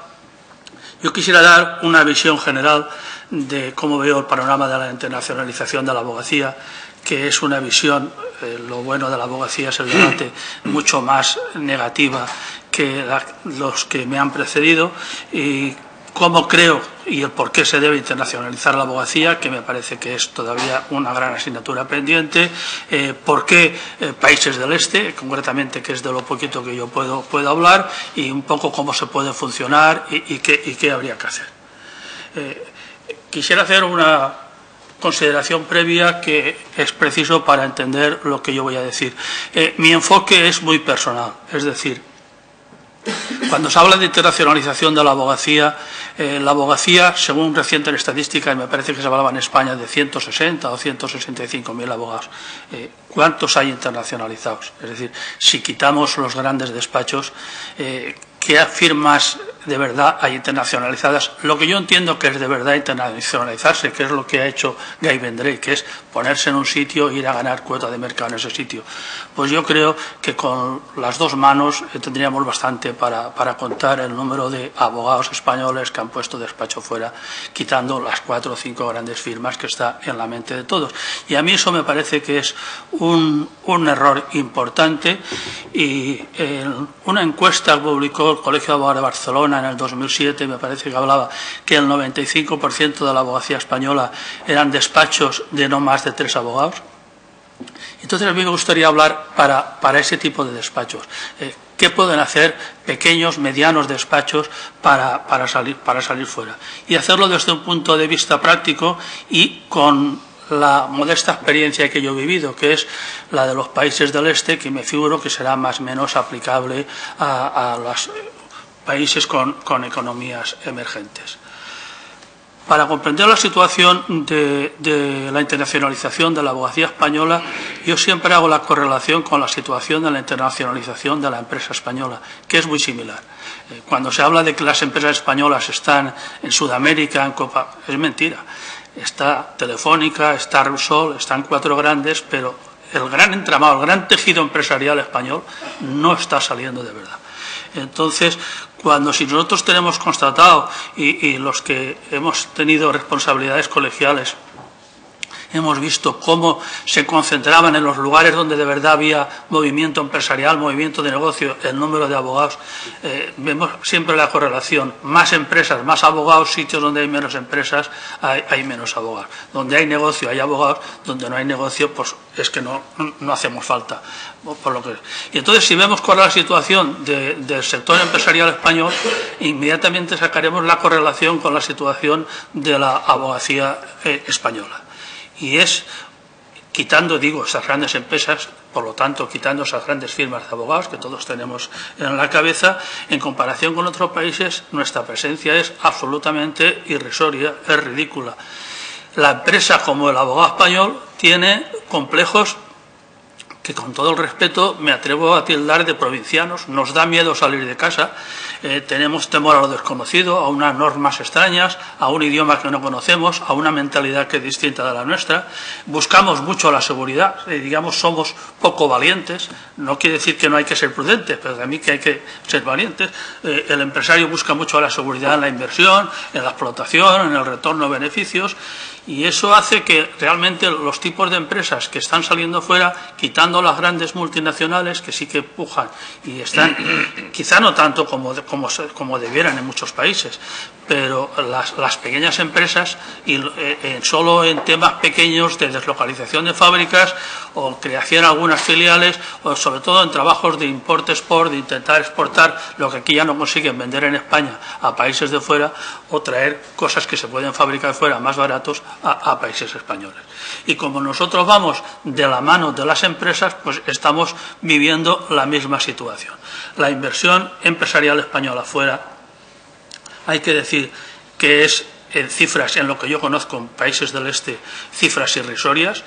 D: Yo quisiera dar una visión general de cómo veo el panorama de la internacionalización de la abogacía, que es una visión, lo bueno de la abogacía es el debate, mucho más negativa que los que me han precedido, y cómo creo y el por qué se debe internacionalizar la abogacía, que me parece que es todavía una gran asignatura pendiente, por qué países del este, concretamente, que es de lo poquito que yo puedo hablar, y un poco cómo se puede funcionar y qué habría que hacer. Quisiera hacer una consideración previa que es preciso para entender lo que yo voy a decir. Mi enfoque es muy personal, es decir, cuando se habla de internacionalización de la abogacía, según recientes estadísticas, me parece que se hablaba en España de 160 o 165.000 abogados. ¿Cuántos hay internacionalizados? Es decir, si quitamos los grandes despachos, ¿qué firmas de verdad hay internacionalizadas? Lo que yo entiendo que es de verdad internacionalizarse, que es lo que ha hecho Guy Vendrell, que es ponerse en un sitio e ir a ganar cuota de mercado en ese sitio. Pues yo creo que con las dos manos tendríamos bastante para contar el número de abogados españoles que han puesto despacho fuera, quitando las 4 o 5 grandes firmas que está en la mente de todos. Y a mí eso me parece que es un error importante, y una encuesta que publicó el Colegio de Abogados de Barcelona en el 2007, me parece que hablaba que el 95% de la abogacía española eran despachos de no más de 3 abogados. Entonces a mí me gustaría hablar para ese tipo de despachos. ¿Qué pueden hacer pequeños, medianos despachos para salir fuera? Y hacerlo desde un punto de vista práctico y con la modesta experiencia que yo he vivido, que es la de los países del este, que me figuro que será más o menos aplicable a los países con economías emergentes. Para comprender la situación de la internacionalización de la abogacía española, yo siempre hago la correlación con la situación de la internacionalización de la empresa española, que es muy similar. Cuando se habla de que las empresas españolas están en Sudamérica, en Copa, es mentira. Está Telefónica, está Repsol, están cuatro grandes, pero el gran entramado, el gran tejido empresarial español no está saliendo de verdad. Entonces, si nosotros tenemos constatado, y los que hemos tenido responsabilidades colegiales, hemos visto cómo se concentraban en los lugares donde de verdad había movimiento empresarial, movimiento de negocio, el número de abogados, vemos siempre la correlación. Más empresas, más abogados, sitios donde hay menos empresas, hay menos abogados. Donde hay negocio, hay abogados, donde no hay negocio, pues es que no hacemos falta. Y entonces, si vemos cuál es la situación del sector empresarial español, inmediatamente sacaremos la correlación con la situación de la abogacía española. Y es quitando, esas grandes empresas, por lo tanto, quitando esas grandes firmas de abogados que todos tenemos en la cabeza, en comparación con otros países, nuestra presencia es absolutamente irrisoria, es ridícula. La empresa, como el abogado español, tiene complejos que, con todo el respeto, me atrevo a tildar de provincianos. Nos da miedo salir de casa, tenemos temor a lo desconocido, a unas normas extrañas, a un idioma que no conocemos, a una mentalidad que es distinta de la nuestra. Buscamos mucho la seguridad, somos poco valientes. No quiere decir que no hay que ser prudentes, pero también que hay que ser valientes. El empresario busca mucho la seguridad en la inversión, en la explotación, en el retorno de beneficios. Y eso hace que realmente los tipos de empresas que están saliendo fuera, quitando las grandes multinacionales que sí que pujan y están, quizá no tanto como debieran en muchos países, pero las pequeñas empresas, y solo en temas pequeños de deslocalización de fábricas o creación de algunas filiales, o sobre todo en trabajos de import-export, de intentar exportar lo que aquí ya no consiguen vender en España a países de fuera, o traer cosas que se pueden fabricar fuera más baratos a países españoles. Y como nosotros vamos de la mano de las empresas, pues estamos viviendo la misma situación. La inversión empresarial española fuera, hay que decir que es en cifras, en lo que yo conozco en países del este, cifras irrisorias,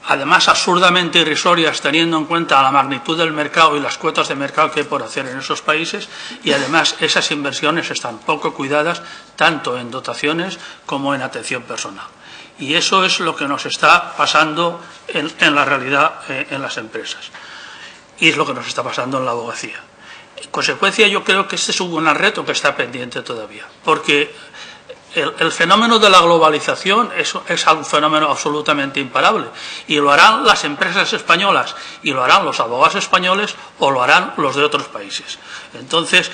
D: además absurdamente irrisorias teniendo en cuenta la magnitud del mercado y las cuotas de mercado que hay por hacer en esos países, y además esas inversiones están poco cuidadas tanto en dotaciones como en atención personal. Y eso es lo que nos está pasando en la realidad en las empresas, y es lo que nos está pasando en la abogacía. En consecuencia, yo creo que este es un gran reto que está pendiente todavía, porque el fenómeno de la globalización es un fenómeno absolutamente imparable, y lo harán las empresas españolas, y lo harán los abogados españoles, o lo harán los de otros países. Entonces,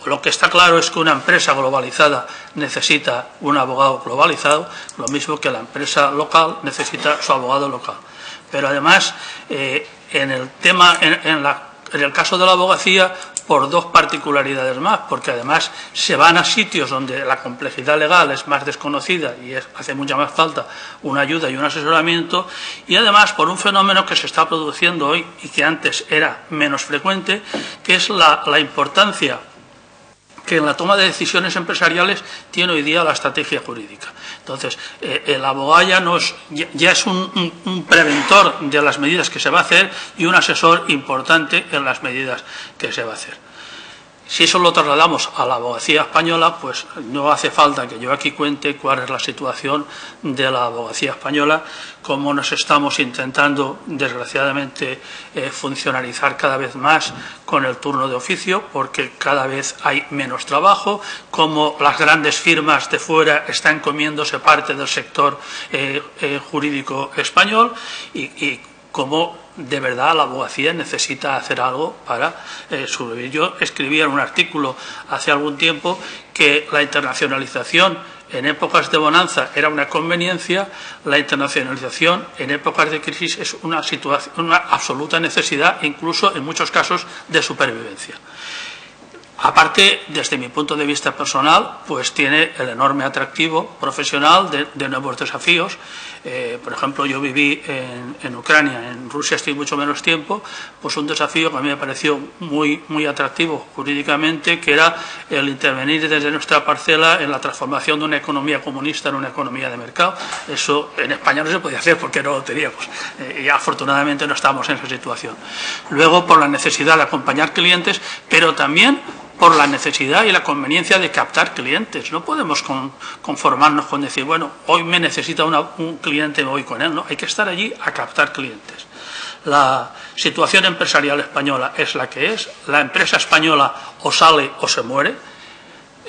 D: lo que está claro es que una empresa globalizada necesita un abogado globalizado, lo mismo que la empresa local necesita su abogado local. Pero además, en el caso de la abogacía, por dos particularidades más, porque además se van a sitios donde la complejidad legal es más desconocida y hace mucha más falta una ayuda y un asesoramiento, y además por un fenómeno que se está produciendo hoy y que antes era menos frecuente, que es la importancia que en la toma de decisiones empresariales tiene hoy día la estrategia jurídica. Entonces, el abogado ya es un preventor de las medidas que se va a hacer y un asesor importante en las medidas que se va a hacer. Si eso lo trasladamos a la abogacía española, pues no hace falta que yo aquí cuente cuál es la situación de la abogacía española, cómo nos estamos intentando, desgraciadamente, funcionalizar cada vez más con el turno de oficio, porque cada vez hay menos trabajo, cómo las grandes firmas de fuera están comiéndose parte del sector jurídico español, y cómo de verdad la abogacía necesita hacer algo para sobrevivir. Yo escribía en un artículo hace algún tiempo que la internacionalización en épocas de bonanza era una conveniencia, la internacionalización en épocas de crisis es una absoluta necesidad, incluso en muchos casos de supervivencia. Aparte, desde mi punto de vista personal, pues tiene el enorme atractivo profesional de nuevos desafíos. Por ejemplo, yo viví en Ucrania, en Rusia estoy mucho menos tiempo, pues un desafío que a mí me pareció muy atractivo jurídicamente, que era el intervenir desde nuestra parcela en la transformación de una economía comunista en una economía de mercado. Eso en España no se podía hacer porque no lo teníamos y afortunadamente no estamos en esa situación. Luego, por la necesidad de acompañar clientes, pero también por la necesidad y la conveniencia de captar clientes. No podemos conformarnos con decir, bueno, hoy me necesita un cliente, me voy con él. No, hay que estar allí a captar clientes. La situación empresarial española es la que es. La empresa española o sale o se muere.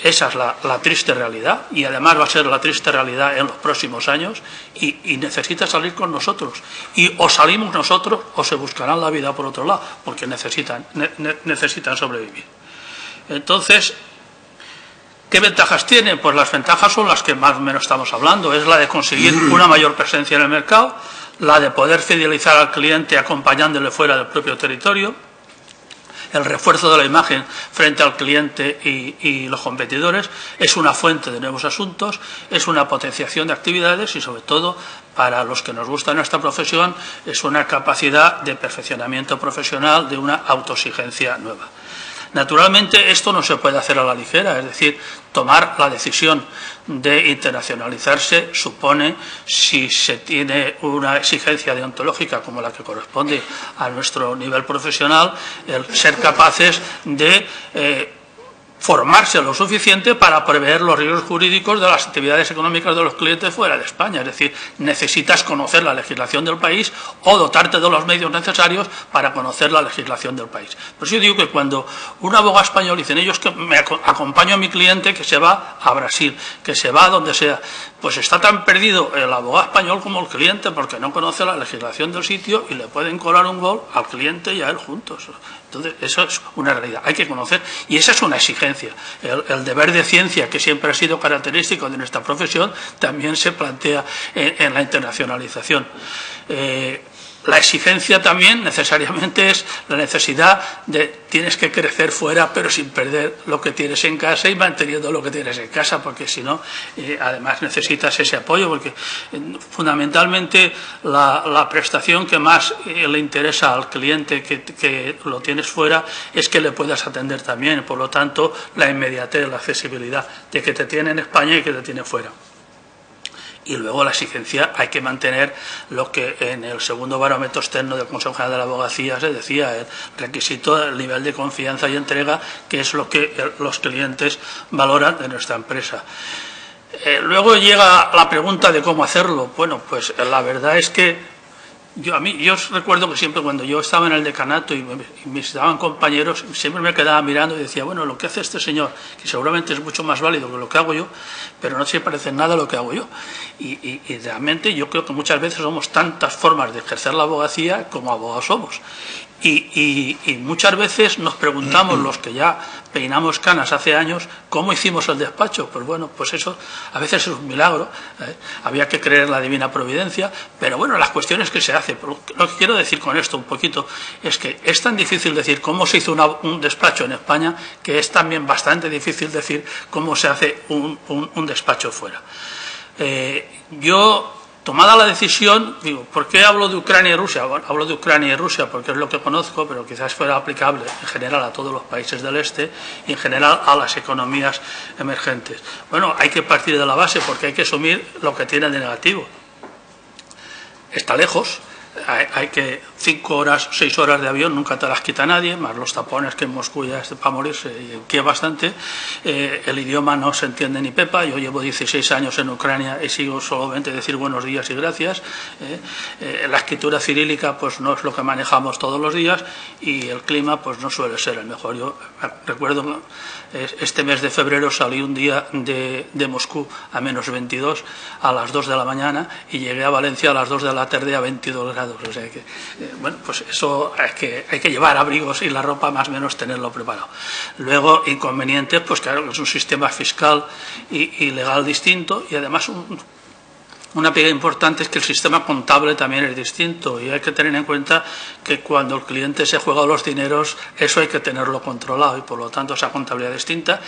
D: Esa es la triste realidad, y además va a ser la triste realidad en los próximos años, y necesita salir con nosotros. Y o salimos nosotros o se buscarán la vida por otro lado, porque necesitan sobrevivir. Entonces, ¿qué ventajas tiene? Pues las ventajas son las que más o menos estamos hablando. Es la de conseguir una mayor presencia en el mercado, la de poder fidelizar al cliente acompañándole fuera del propio territorio, el refuerzo de la imagen frente al cliente y los competidores, es una fuente de nuevos asuntos, es una potenciación de actividades y, sobre todo, para los que nos gusta nuestra profesión, es una capacidad de perfeccionamiento profesional, de una autoexigencia nueva. Naturalmente, esto no se puede hacer a la ligera, es decir, tomar la decisión de internacionalizarse supone, si se tiene una exigencia deontológica como la que corresponde a nuestro nivel profesional, el ser capaces de formarse lo suficiente para prever los riesgos jurídicos de las actividades económicas de los clientes fuera de España. Es decir, necesitas conocer la legislación del país o dotarte de los medios necesarios para conocer la legislación del país. Por eso yo digo que cuando un abogado español dice, ellos que me acompaño a mi cliente que se va a Brasil, que se va a donde sea, pues está tan perdido el abogado español como el cliente, porque no conoce la legislación del sitio y le pueden colar un gol al cliente y a él juntos. Entonces, eso es una realidad, hay que conocer, y esa es una exigencia. El deber de ciencia, que siempre ha sido característico de nuestra profesión, también se plantea en la internacionalización. La exigencia también necesariamente es la necesidad de tienes que crecer fuera, pero sin perder lo que tienes en casa y manteniendo lo que tienes en casa, porque si no, además necesitas ese apoyo, porque fundamentalmente la prestación que más le interesa al cliente que lo tienes fuera es que le puedas atender también. Por lo tanto, la inmediatez, la accesibilidad de que te tiene en España y que te tiene fuera. Y luego la exigencia, hay que mantener lo que en el segundo barómetro externo del Consejo General de la Abogacía se decía, el requisito del nivel de confianza y entrega, que es lo que los clientes valoran de nuestra empresa. Luego llega la pregunta de cómo hacerlo. Bueno, pues la verdad es que yo recuerdo que siempre cuando yo estaba en el decanato y me visitaban compañeros, siempre me quedaba mirando y decía, bueno, lo que hace este señor, que seguramente es mucho más válido que lo que hago yo, pero no se parece en nada a lo que hago yo. Y realmente yo creo que muchas veces somos tantas formas de ejercer la abogacía como abogados somos. Y muchas veces nos preguntamos, los que ya peinamos canas hace años, ¿cómo hicimos el despacho? Pues bueno, pues eso a veces es un milagro, había que creer en la divina providencia, pero bueno, las cuestiones que se hace. Lo que quiero decir con esto un poquito es que es tan difícil decir cómo se hizo un despacho en España, que es también bastante difícil decir cómo se hace un despacho fuera. Yo, tomada la decisión, digo, ¿por qué hablo de Ucrania y Rusia? Bueno, hablo de Ucrania y Rusia porque es lo que conozco, pero quizás fuera aplicable en general a todos los países del este y en general a las economías emergentes. Bueno, hay que partir de la base porque hay que asumir lo que tiene de negativo. Está lejos, hay que 5 horas, 6 horas de avión, nunca te las quita nadie, más los tapones que en Moscú ya es para morirse y en Kiev bastante. El idioma no se entiende ni pepa. Yo llevo 16 años en Ucrania y sigo solamente decir buenos días y gracias. La escritura cirílica pues no es lo que manejamos todos los días y el clima pues no suele ser el mejor. Yo recuerdo este mes de febrero salí un día de Moscú a menos 22 a las 2 de la mañana y llegué a Valencia a las 2 de la tarde a 22 grados. O sea que bueno, pues eso hay que llevar abrigos y la ropa más o menos tenerlo preparado. Luego, inconvenientes, pues claro, es un sistema fiscal y legal distinto, y además una pega importante es que el sistema contable también es distinto, y hay que tener en cuenta que cuando el cliente se juega los dineros, eso hay que tenerlo controlado, y por lo tanto esa contabilidad distinta.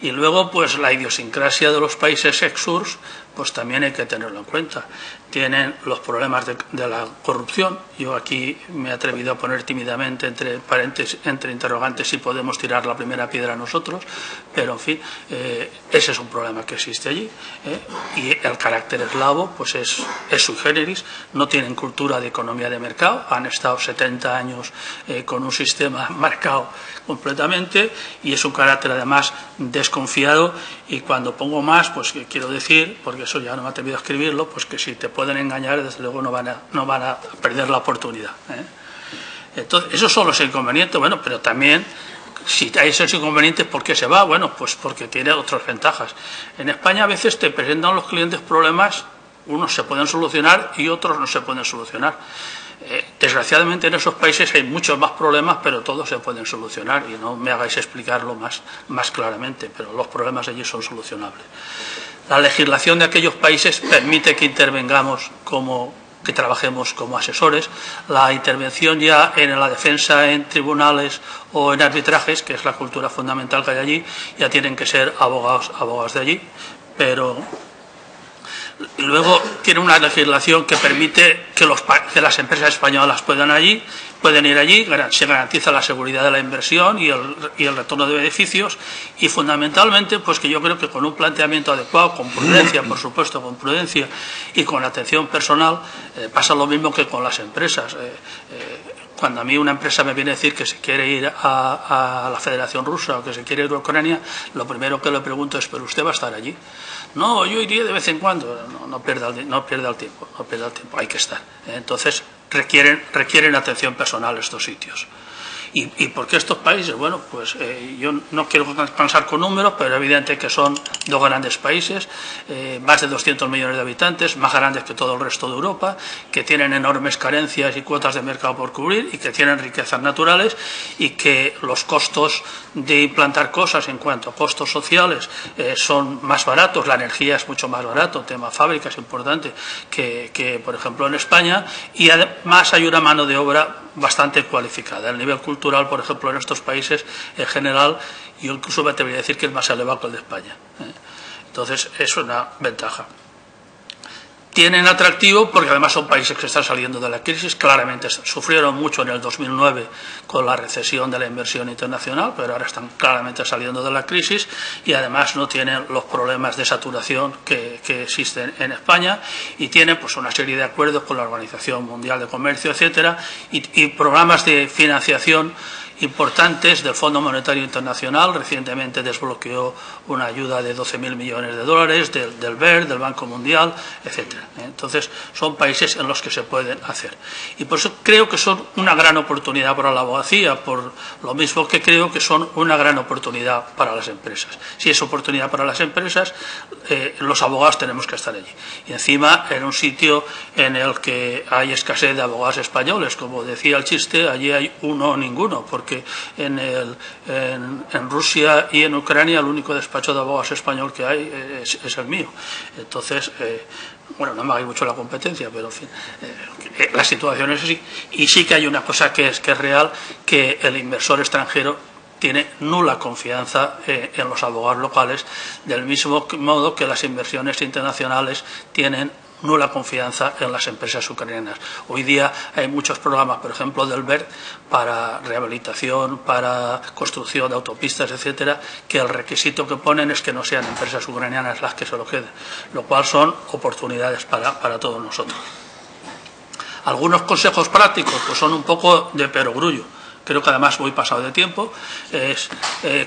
D: Y luego, pues la idiosincrasia de los países ex-URSS, pues también hay que tenerlo en cuenta. Tienen los problemas de la corrupción. Yo aquí me he atrevido a poner tímidamente entre paréntesis, entre interrogantes, si podemos tirar la primera piedra nosotros, pero en fin, ese es un problema que existe allí. Y el carácter eslavo pues es sui generis, no tienen cultura de economía de mercado, han estado 70 años con un sistema marcado completamente, y es un carácter además desconfiado. Y cuando pongo más, pues quiero decir, porque eso ya no me he atrevido a escribirlo, pues que si te pueden engañar, desde luego no van a perder la oportunidad. Entonces, esos son los inconvenientes. Bueno, pero también, si hay esos inconvenientes, ¿por qué se va? Bueno, pues porque tiene otras ventajas. En España a veces te presentan los clientes problemas, unos se pueden solucionar y otros no se pueden solucionar. Desgraciadamente en esos países hay muchos más problemas, pero todos se pueden solucionar, y no me hagáis explicarlo más claramente, pero los problemas allí son solucionables. La legislación de aquellos países permite que intervengamos que trabajemos como asesores. La intervención ya en la defensa en tribunales o en arbitrajes, que es la cultura fundamental que hay allí, ya tienen que ser abogados de allí, pero luego tiene una legislación que permite que las empresas españolas puedan ir allí, se garantiza la seguridad de la inversión y el retorno de beneficios, y fundamentalmente pues que yo creo que con un planteamiento adecuado, con prudencia, por supuesto, con prudencia y con atención personal, pasa lo mismo que con las empresas. Cuando a mí una empresa me viene a decir que se quiere ir a la Federación Rusa o que se quiere ir a Ucrania, lo primero que le pregunto es: ¿pero usted va a estar allí? No, yo iría de vez en cuando. No pierda el tiempo, hay que estar. Entonces requieren atención personal estos sitios. ¿Y por qué estos países? Bueno, pues yo no quiero cansar con números, pero es evidente que son dos grandes países, más de 200 millones de habitantes, más grandes que todo el resto de Europa, que tienen enormes carencias y cuotas de mercado por cubrir, y que tienen riquezas naturales, y que los costos de implantar cosas en cuanto a costos sociales son más baratos, la energía es mucho más barato, tema fábrica es importante, que por ejemplo en España, y además hay una mano de obra bastante cualificada. El nivel cultural, por ejemplo, en estos países, en general, yo incluso me atrevería a decir que es más elevado que el de España. Entonces, es una ventaja. Tienen atractivo porque además son países que están saliendo de la crisis. Claramente sufrieron mucho en el 2009 con la recesión de la inversión internacional, pero ahora están claramente saliendo de la crisis, y además no tienen los problemas de saturación que existen en España, y tienen pues una serie de acuerdos con la Organización Mundial de Comercio, etcétera, y programas de financiación importantes del Fondo Monetario Internacional. Recientemente desbloqueó una ayuda de 12.000 millones de dólares del BERD, del Banco Mundial, etcétera. Entonces, son países en los que se pueden hacer. Y por eso creo que son una gran oportunidad para la abogacía, por lo mismo que creo que son una gran oportunidad para las empresas. Si es oportunidad para las empresas, los abogados tenemos que estar allí. Y encima, en un sitio en el que hay escasez de abogados españoles, como decía el chiste, allí hay uno o ninguno, porque en Rusia y en Ucrania el único despacho de abogados español que hay es el mío. Entonces, bueno, no me hagáis mucho la competencia, pero en fin, la situación es así. Y sí que hay una cosa que es real, que el inversor extranjero tiene nula confianza en los abogados locales, del mismo modo que las inversiones internacionales tienen nula confianza en las empresas ucranianas. Hoy día hay muchos programas, por ejemplo, del BERD, para rehabilitación, para construcción de autopistas, etcétera, que el requisito que ponen es que no sean empresas ucranianas las que se lo queden, lo cual son oportunidades para todos nosotros. Algunos consejos prácticos pues son un poco de perogrullo. Creo que además voy pasado de tiempo. Es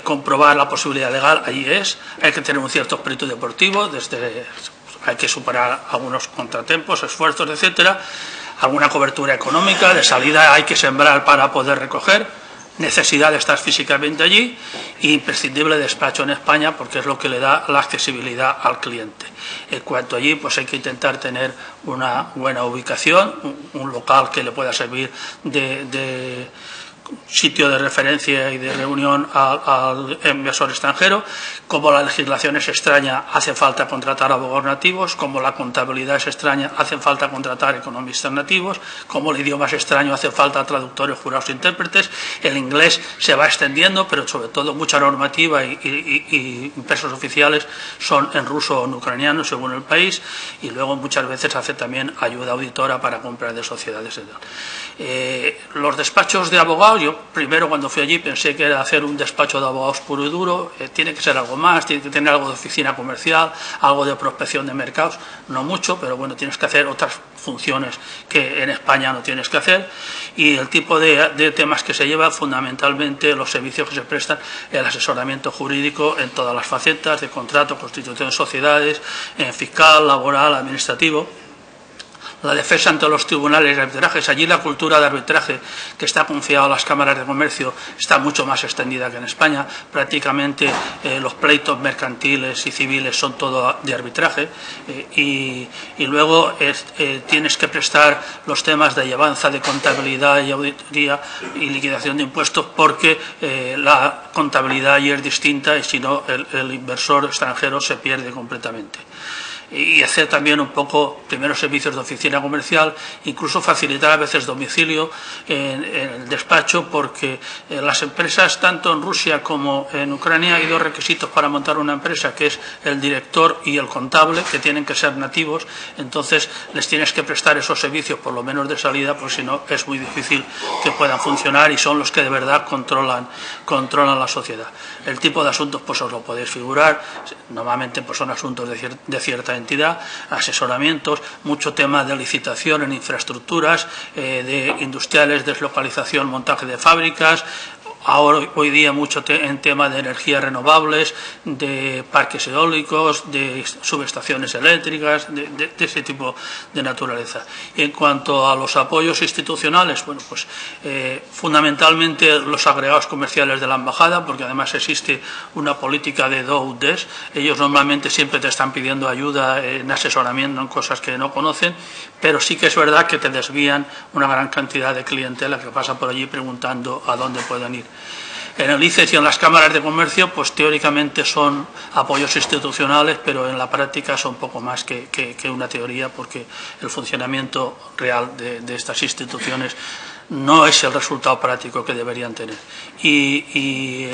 D: comprobar la posibilidad legal, allí hay que tener un cierto espíritu deportivo, hay que superar algunos contratiempos, esfuerzos, etcétera. Alguna cobertura económica, de salida hay que sembrar para poder recoger. necesidad de estar físicamente allí, e imprescindible despacho en España porque es lo que le da la accesibilidad al cliente. En cuanto allí, pues hay que intentar tener una buena ubicación, un local que le pueda servir de sitio de referencia y de reunión al inversor extranjero. Como la legislación es extraña, hace falta contratar abogados nativos. Como la contabilidad es extraña, hace falta contratar economistas nativos. Como el idioma es extraño, hace falta traductores, jurados e intérpretes. El inglés se va extendiendo, pero sobre todo mucha normativa y impresos oficiales son en ruso o en ucraniano, según el país, y luego muchas veces hace también ayuda auditora para compras de sociedades. Los despachos de abogados, yo primero cuando fui allí pensé que era hacer un despacho de abogados puro y duro. Tiene que ser algo más, tiene que tener algo de oficina comercial, algo de prospección de mercados, no mucho, pero bueno, tienes que hacer otras funciones que en España no tienes que hacer, y el tipo de temas que se lleva, fundamentalmente los servicios que se prestan, el asesoramiento jurídico en todas las facetas de contrato, constitución de sociedades, fiscal, laboral, administrativo. La defensa ante los tribunales de arbitrajes. Allí la cultura de arbitraje que está confiada a las cámaras de comercio está mucho más extendida que en España. Prácticamente los pleitos mercantiles y civiles son todo de arbitraje, y luego tienes que prestar los temas de llevanza, de contabilidad y auditoría y liquidación de impuestos, porque la contabilidad allí es distinta y si no el inversor extranjero se pierde completamente. Y hacer también un poco primeros servicios de oficina comercial, incluso facilitar a veces domicilio en el despacho, porque las empresas tanto en Rusia como en Ucrania hay dos requisitos para montar una empresa, que es el director y el contable, que tienen que ser nativos. Entonces les tienes que prestar esos servicios por lo menos de salida, porque si no es muy difícil que puedan funcionar, y son los que de verdad controlan la sociedad. El tipo de asuntos pues os lo podéis figurar, normalmente pues son asuntos de cierta entidad, asesoramientos, mucho tema de licitación en infraestructuras, de industriales, deslocalización, montaje de fábricas. Ahora, hoy día, mucho en tema de energías renovables, de parques eólicos, de subestaciones eléctricas, de ese tipo de naturaleza. Y en cuanto a los apoyos institucionales, bueno, pues fundamentalmente los agregados comerciales de la embajada, porque además existe una política de do-des. Ellos normalmente siempre te están pidiendo ayuda en asesoramiento en cosas que no conocen, pero sí que es verdad que te desvían una gran cantidad de clientela que pasa por allí preguntando a dónde pueden ir. En el ICES y en las cámaras de comercio, pues teóricamente son apoyos institucionales, pero en la práctica son poco más que una teoría, porque el funcionamiento real de estas instituciones no es el resultado práctico que deberían tener. Y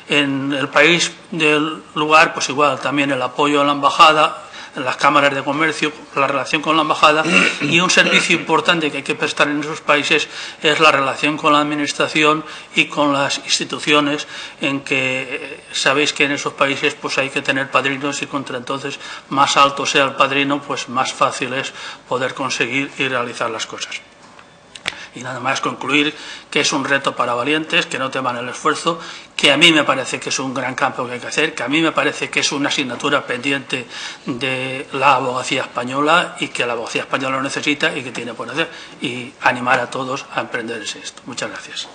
D: en el país del lugar, pues igual, también el apoyo a la embajada, en las cámaras de comercio, la relación con la embajada, y un servicio importante que hay que prestar en esos países es la relación con la administración y con las instituciones, en que sabéis que en esos países pues hay que tener padrinos, y contra entonces más alto sea el padrino, pues más fácil es poder conseguir y realizar las cosas. Y nada más concluir que es un reto para valientes, que no teman el esfuerzo, que a mí me parece que es un gran campo que hay que hacer, que a mí me parece que es una asignatura pendiente de la abogacía española, y que la abogacía española lo necesita y que tiene por hacer, y animar a todos a emprenderse esto. Muchas gracias.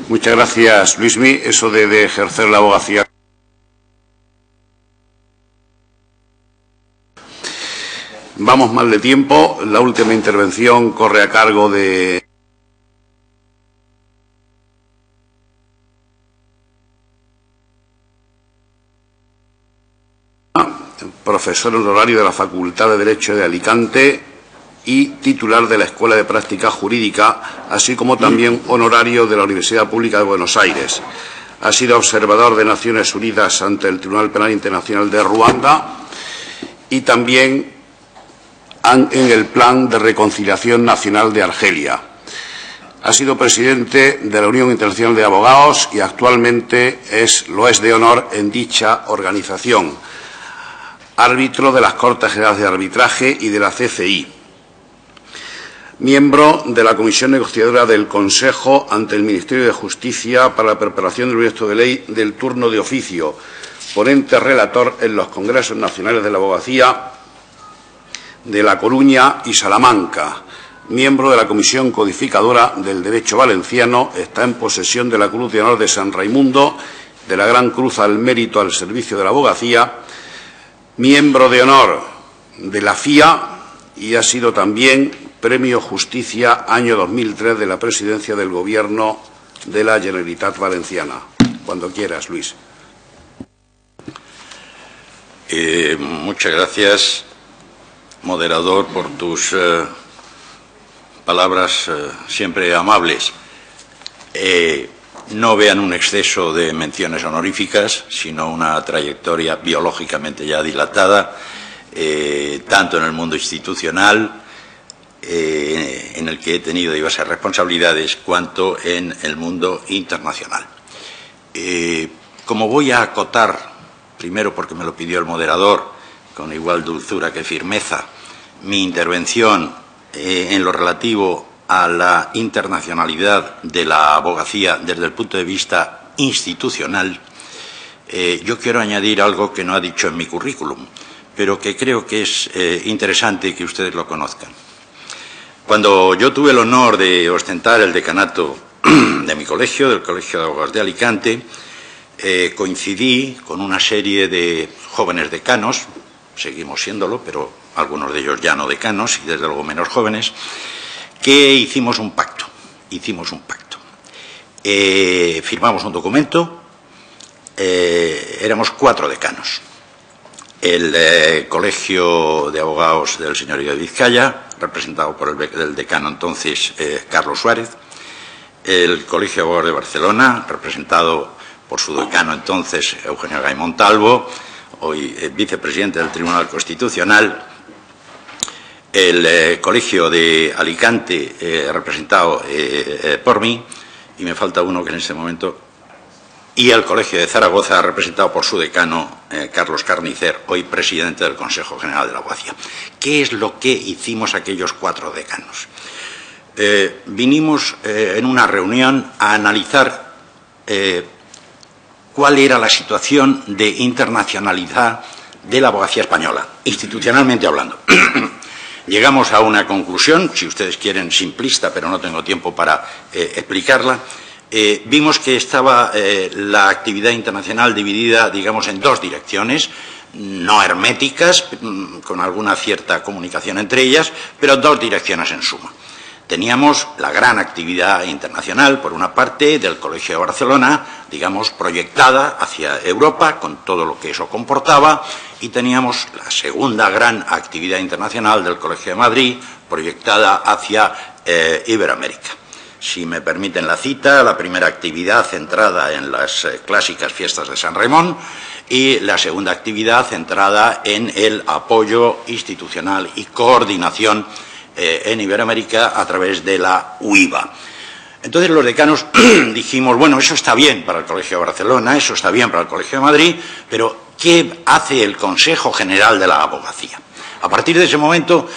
A: Muchas gracias, Luismi. Eso de ejercer la abogacía. Vamos mal de tiempo. La última intervención corre a cargo de profesor honorario de la Facultad de Derecho de Alicante y titular de la Escuela de Práctica Jurídica, así como también honorario de la Universidad Pública de Buenos Aires. Ha sido observador de Naciones Unidas ante el Tribunal Penal Internacional de Ruanda y también en el Plan de Reconciliación Nacional de Argelia. Ha sido presidente de la Unión Internacional de Abogados y actualmente lo es de honor en dicha organización. Árbitro de las Cortes Generales de Arbitraje y de la CCI. Miembro de la Comisión Negociadora del Consejo ante el Ministerio de Justicia para la preparación del proyecto de ley del turno de oficio, ponente relator en los Congresos Nacionales de la Abogacía de La Coruña y Salamanca. Miembro de la Comisión Codificadora del Derecho Valenciano, está en posesión de la Cruz de Honor de San Raimundo, de la Gran Cruz al Mérito al Servicio de la Abogacía, miembro de honor de la FIA y ha sido también Premio Justicia año 2003 de la Presidencia del Gobierno de la Generalitat Valenciana. Cuando quieras, Luis.
E: Muchas gracias, moderador, por tus palabras siempre amables. No vean un exceso de menciones honoríficas, sino una trayectoria biológicamente ya dilatada, tanto en el mundo institucional, en el que he tenido diversas responsabilidades, cuanto en el mundo internacional. Como voy a acotar, primero porque me lo pidió el moderador, con igual dulzura que firmeza, mi intervención en lo relativo a la internacionalidad de la abogacía desde el punto de vista institucional, yo quiero añadir algo que no ha dicho en mi currículum, pero que creo que es interesante que ustedes lo conozcan. Cuando yo tuve el honor de ostentar el decanato de mi colegio, del Colegio de Abogados de Alicante, coincidí con una serie de jóvenes decanos, seguimos siéndolo, pero algunos de ellos ya no decanos y desde luego menos jóvenes, que hicimos un pacto. Firmamos un documento, éramos 4 decanos. El Colegio de Abogados del Señorío de Vizcaya, representado por el decano entonces Carlos Suárez, el Colegio de Abogados de Barcelona, representado por su decano entonces Eugenio Gay Montalvo, hoy vicepresidente del Tribunal Constitucional, el Colegio de Alicante, representado por mí, y me falta uno que en este momento, y el Colegio de Zaragoza, representado por su decano, Carlos Carnicer, hoy presidente del Consejo General de la Abogacía. ¿Qué es lo que hicimos aquellos 4 decanos? Vinimos en una reunión a analizar cuál era la situación de internacionalidad de la abogacía española, institucionalmente hablando. Llegamos a una conclusión, si ustedes quieren simplista, pero no tengo tiempo para explicarla. Vimos que estaba la actividad internacional dividida, digamos, en 2 direcciones, no herméticas, con alguna cierta comunicación entre ellas, pero 2 direcciones en suma. Teníamos la gran actividad internacional, por una parte, del Colegio de Barcelona, digamos, proyectada hacia Europa, con todo lo que eso comportaba, y teníamos la segunda gran actividad internacional del Colegio de Madrid, proyectada hacia Iberoamérica. Si me permiten la cita, la primera actividad centrada en las clásicas fiestas de San Ramón y la segunda actividad centrada en el apoyo institucional y coordinación en Iberoamérica a través de la UIVA. Entonces los decanos dijimos, bueno, eso está bien para el Colegio de Barcelona, eso está bien para el Colegio de Madrid, pero ¿qué hace el Consejo General de la Abogacía? A partir de ese momento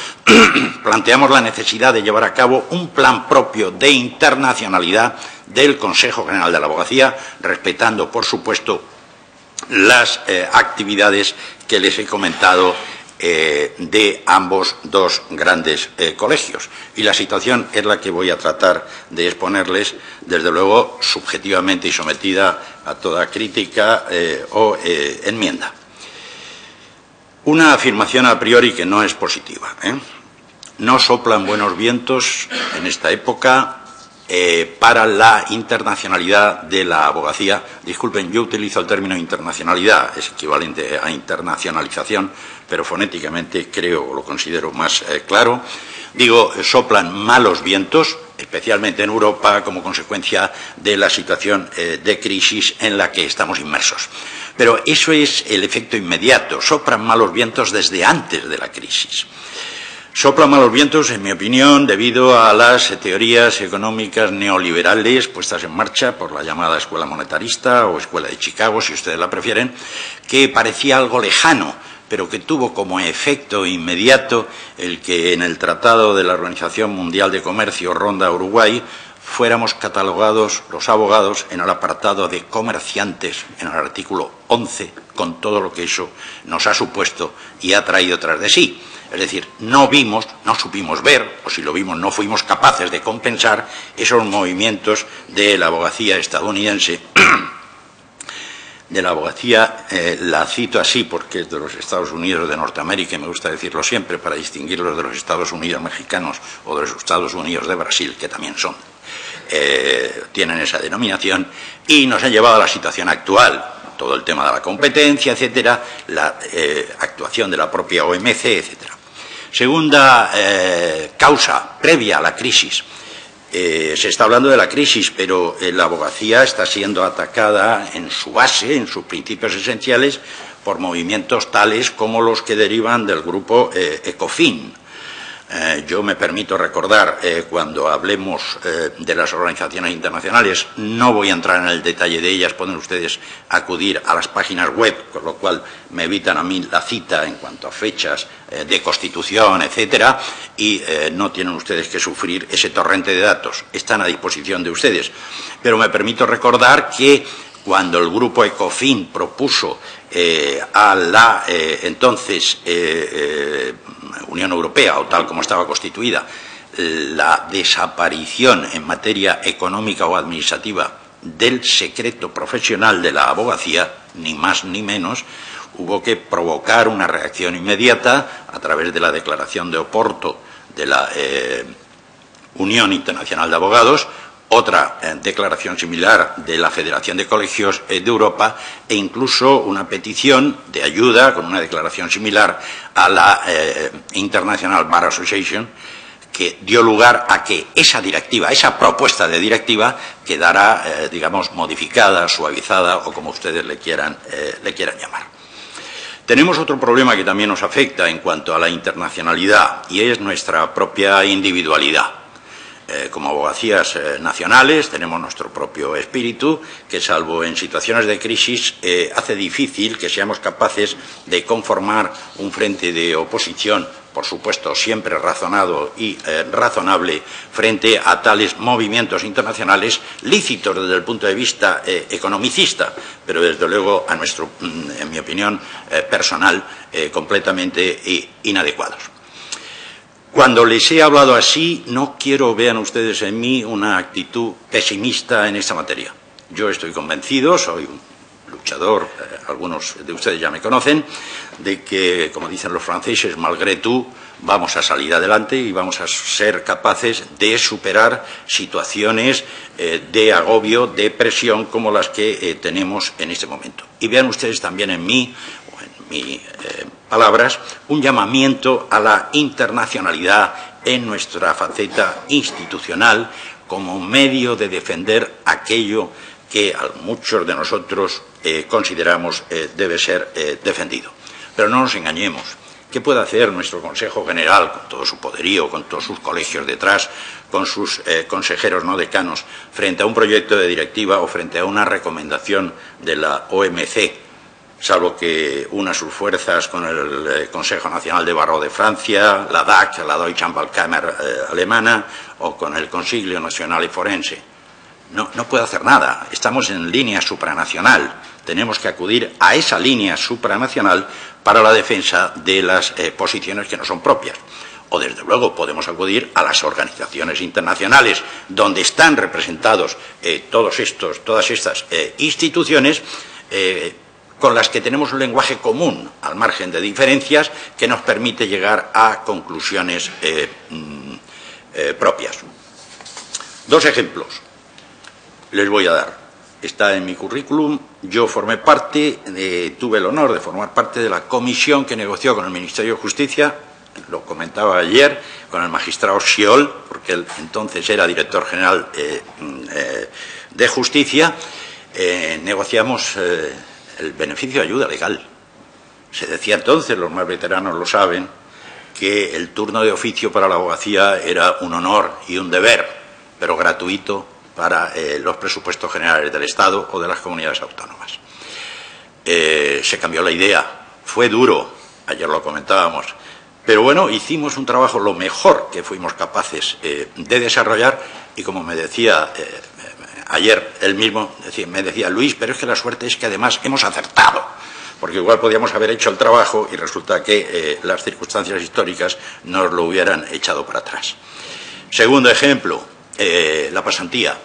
E: planteamos la necesidad de llevar a cabo un plan propio de internacionalidad del Consejo General de la Abogacía, respetando, por supuesto, las actividades que les he comentado de ambos 2 grandes colegios. Y la situación es la que voy a tratar de exponerles, desde luego, subjetivamente y sometida a toda crítica o enmienda. Una afirmación a priori que no es positiva. No soplan buenos vientos en esta época para la internacionalidad de la abogacía. Disculpen, yo utilizo el término internacionalidad, es equivalente a internacionalización, pero fonéticamente creo, lo considero más claro. Digo, soplan malos vientos, especialmente en Europa, como consecuencia de la situación de crisis en la que estamos inmersos. Pero eso es el efecto inmediato, soplan malos vientos desde antes de la crisis. Soplan malos vientos, en mi opinión, debido a las teorías económicas neoliberales puestas en marcha por la llamada escuela monetarista o escuela de Chicago, si ustedes la prefieren, que parecía algo lejano, pero que tuvo como efecto inmediato el que en el Tratado de la Organización Mundial de Comercio Ronda-Uruguay fuéramos catalogados los abogados en el apartado de comerciantes, en el artículo 11, con todo lo que eso nos ha supuesto y ha traído tras de sí. Es decir, no supimos ver, o si lo vimos no fuimos capaces de compensar esos movimientos de la abogacía estadounidense. De la abogacía, la cito así porque es de los Estados Unidos de Norteamérica, y me gusta decirlo siempre para distinguirlos de los Estados Unidos mexicanos o de los Estados Unidos de Brasil, que también tienen esa denominación, y nos han llevado a la situación actual. Todo el tema de la competencia, etcétera, la actuación de la propia OMC, etcétera. Segunda causa previa a la crisis. Se está hablando de la crisis, pero la abogacía está siendo atacada en su base, en sus principios esenciales, por movimientos tales como los que derivan del grupo ECOFIN. Yo me permito recordar, cuando hablemos de las organizaciones internacionales, no voy a entrar en el detalle de ellas, pueden ustedes acudir a las páginas web, con lo cual me evitan a mí la cita en cuanto a fechas de constitución, etcétera, y no tienen ustedes que sufrir ese torrente de datos, están a disposición de ustedes. Pero me permito recordar que cuando el grupo ECOFIN propuso a la entonces Unión Europea, o tal como estaba constituida, la desaparición en materia económica o administrativa del secreto profesional de la abogacía, ni más ni menos, hubo que provocar una reacción inmediata a través de la declaración de Oporto de la Unión Internacional de Abogados, otra declaración similar de la Federación de Colegios de Europa, e incluso una petición de ayuda con una declaración similar a la International Bar Association, que dio lugar a que esa directiva, esa propuesta de directiva, quedara, digamos, modificada, suavizada o como ustedes le quieran llamar. Tenemos otro problema que también nos afecta en cuanto a la internacionalidad, y es nuestra propia individualidad. Como abogacías nacionales tenemos nuestro propio espíritu, que salvo en situaciones de crisis hace difícil que seamos capaces de conformar un frente de oposición, por supuesto siempre razonado y razonable, frente a tales movimientos internacionales lícitos desde el punto de vista economicista, pero desde luego en mi opinión personal, completamente inadecuados. Cuando les he hablado así, no quiero, vean ustedes en mí, una actitud pesimista en esta materia. Yo estoy convencido, soy un luchador, algunos de ustedes ya me conocen, de que, como dicen los franceses, malgré tout, vamos a salir adelante y vamos a ser capaces de superar situaciones de agobio, de presión, como las que tenemos en este momento. Y vean ustedes también en mí, mis palabras, un llamamiento a la internacionalidad en nuestra faceta institucional como medio de defender aquello que a muchos de nosotros consideramos debe ser defendido. Pero no nos engañemos. ¿Qué puede hacer nuestro Consejo General, con todo su poderío, con todos sus colegios detrás, con sus consejeros no decanos, frente a un proyecto de directiva o frente a una recomendación de la OMC? Salvo que una sus fuerzas con el Consejo Nacional de Barreau de Francia, la DAC, la Deutsche Anwaltskammer alemana, o con el Consiglio Nacional Forense. No puede hacer nada. Estamos en línea supranacional. Tenemos que acudir a esa línea supranacional para la defensa de las posiciones que no son propias. O, desde luego, podemos acudir a las organizaciones internacionales donde están representados todas estas instituciones, con las que tenemos un lenguaje común, al margen de diferencias, que nos permite llegar a conclusiones propias. Dos ejemplos les voy a dar. Está en mi currículum. Yo tuve el honor de formar parte de la comisión que negoció con el Ministerio de Justicia, lo comentaba ayer, con el magistrado Schiol, porque él entonces era director general de Justicia. Negociamos el beneficio de ayuda legal. Se decía entonces, los más veteranos lo saben, que el turno de oficio para la abogacía era un honor y un deber, pero gratuito para los presupuestos generales del Estado o de las comunidades autónomas. Se cambió la idea, fue duro, ayer lo comentábamos, pero bueno, hicimos un trabajo lo mejor que fuimos capaces de desarrollar, y como me decía ayer él mismo, me decía, Luis, pero es que la suerte es que además hemos acertado, porque igual podíamos haber hecho el trabajo y resulta que las circunstancias históricas nos lo hubieran echado para atrás. Segundo ejemplo, la pasantía.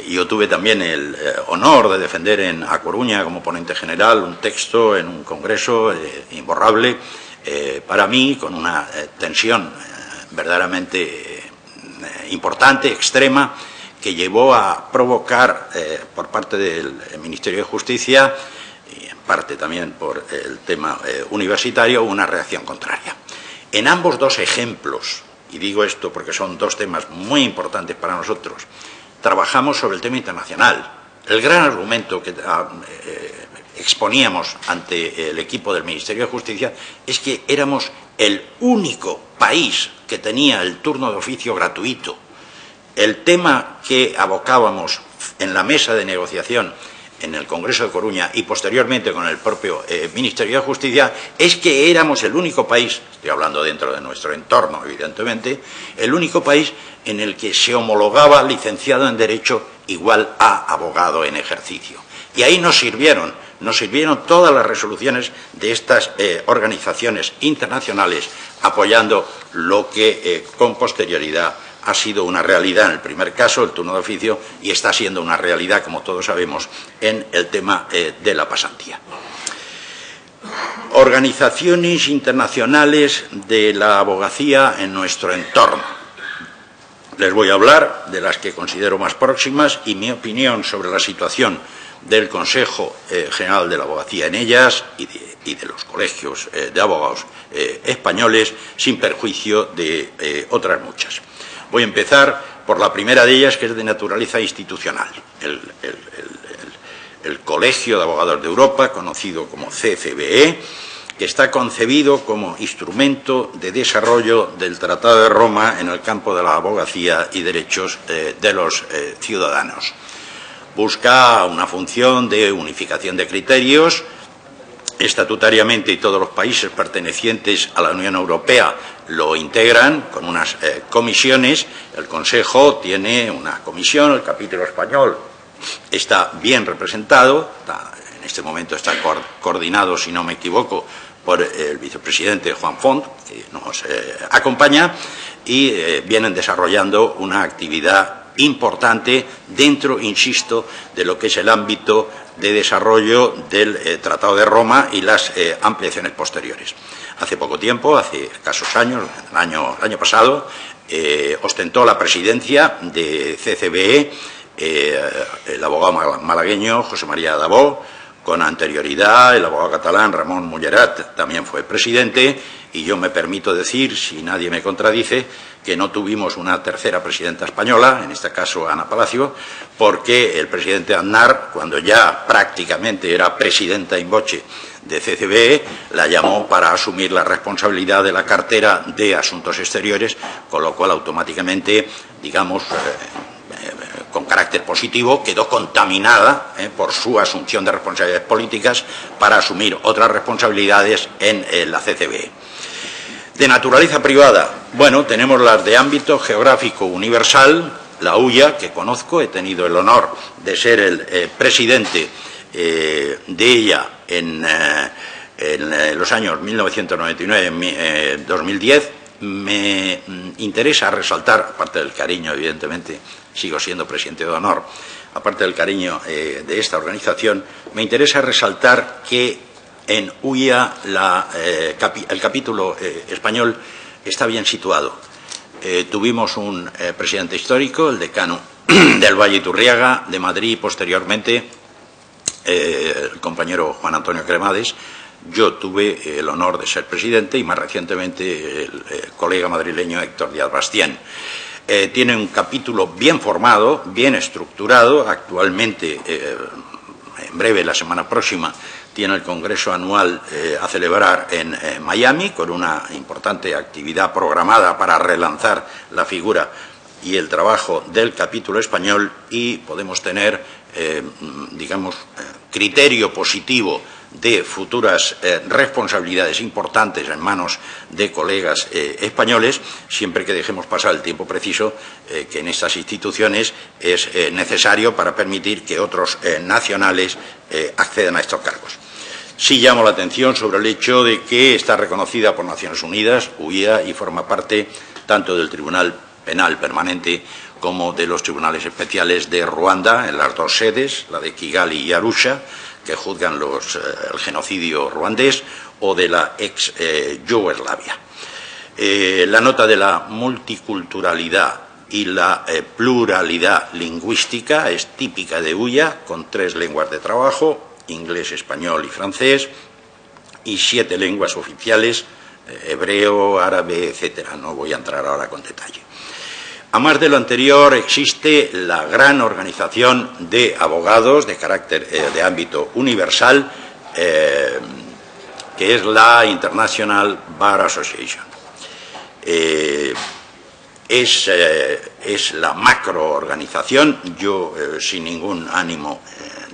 E: Yo tuve también el honor de defender A Coruña como ponente general un texto en un congreso imborrable para mí, con una tensión verdaderamente importante, extrema, que llevó a provocar por parte del Ministerio de Justicia, y en parte también por el tema universitario, una reacción contraria. En ambos dos ejemplos, y digo esto porque son dos temas muy importantes para nosotros, trabajamos sobre el tema internacional. El gran argumento que exponíamos ante el equipo del Ministerio de Justicia es que éramos el único país que tenía el turno de oficio gratuito. El tema que abocábamos en la mesa de negociación en el Congreso de Coruña y posteriormente con el propio Ministerio de Justicia es que éramos el único país, estoy hablando dentro de nuestro entorno evidentemente, el único país en el que se homologaba licenciado en Derecho igual a abogado en ejercicio. Y ahí nos sirvieron todas las resoluciones de estas organizaciones internacionales apoyando lo que con posterioridad ha sido una realidad en el primer caso, el turno de oficio, y está siendo una realidad, como todos sabemos, en el tema de la pasantía. Organizaciones internacionales de la abogacía en nuestro entorno. Les voy a hablar de las que considero más próximas y mi opinión sobre la situación del Consejo General de la Abogacía en ellas y de los colegios de abogados españoles, sin perjuicio de otras muchas. Voy a empezar por la primera de ellas, que es de naturaleza institucional. El Colegio de Abogados de Europa, conocido como CCBE, que está concebido como instrumento de desarrollo del Tratado de Roma en el campo de la abogacía y derechos de los ciudadanos. Busca una función de unificación de criterios. Estatutariamente, y todos los países pertenecientes a la Unión Europea lo integran con unas comisiones. El Consejo tiene una comisión, el capítulo español está bien representado, en este momento está coordinado, si no me equivoco, por el vicepresidente Juan Font, que nos acompaña, y vienen desarrollando una actividad importante dentro, insisto, de lo que es el ámbito de desarrollo del Tratado de Roma y las ampliaciones posteriores. Hace poco tiempo, hace escasos años, el año pasado, ostentó la presidencia de CCBE el abogado malagueño José María Dabó. Con anterioridad, el abogado catalán Ramón Mullerat también fue presidente, y yo me permito decir, si nadie me contradice, que no tuvimos una tercera presidenta española, en este caso Ana Palacio, porque el presidente Aznar, cuando ya prácticamente era presidenta in voce de CCBE, la llamó para asumir la responsabilidad de la cartera de Asuntos Exteriores, con lo cual automáticamente, digamos, con carácter positivo, quedó contaminada por su asunción de responsabilidades políticas para asumir otras responsabilidades en la CCBE. De naturaleza privada, bueno, tenemos las de ámbito geográfico universal, la UIA, que conozco, he tenido el honor de ser el presidente de ella en los años 1999-2010. Me interesa resaltar, aparte del cariño, evidentemente, sigo siendo presidente de honor, aparte del cariño de esta organización, me interesa resaltar que en UIA el capítulo español está bien situado. Tuvimos un presidente histórico, el decano del Valle Iturriaga, de Madrid, y posteriormente el compañero Juan Antonio Cremades. Yo tuve el honor de ser presidente, y más recientemente el colega madrileño Héctor Díaz Bastien. Tiene un capítulo bien formado, bien estructurado. Actualmente, en breve, la semana próxima, tiene el congreso anual a celebrar en Miami, con una importante actividad programada para relanzar la figura y el trabajo del capítulo español, y podemos tener, digamos, criterio positivo de futuras responsabilidades importantes en manos de colegas españoles, siempre que dejemos pasar el tiempo preciso que en estas instituciones es necesario para permitir que otros nacionales accedan a estos cargos. Sí llamo la atención sobre el hecho de que está reconocida por Naciones Unidas, UIA, y forma parte tanto del Tribunal Penal Permanente como de los tribunales especiales de Ruanda, en las dos sedes, la de Kigali y Arusha, que juzgan el genocidio ruandés, o de la ex Yugoslavia. La nota de la multiculturalidad y la pluralidad lingüística es típica de UIA, con 3 lenguas de trabajo, inglés, español y francés, y 7 lenguas oficiales, hebreo, árabe, etcétera. No voy a entrar ahora con detalle. A más de lo anterior, existe la gran organización de abogados de carácter de ámbito universal, que es la International Bar Association. Es la macroorganización, yo sin ningún ánimo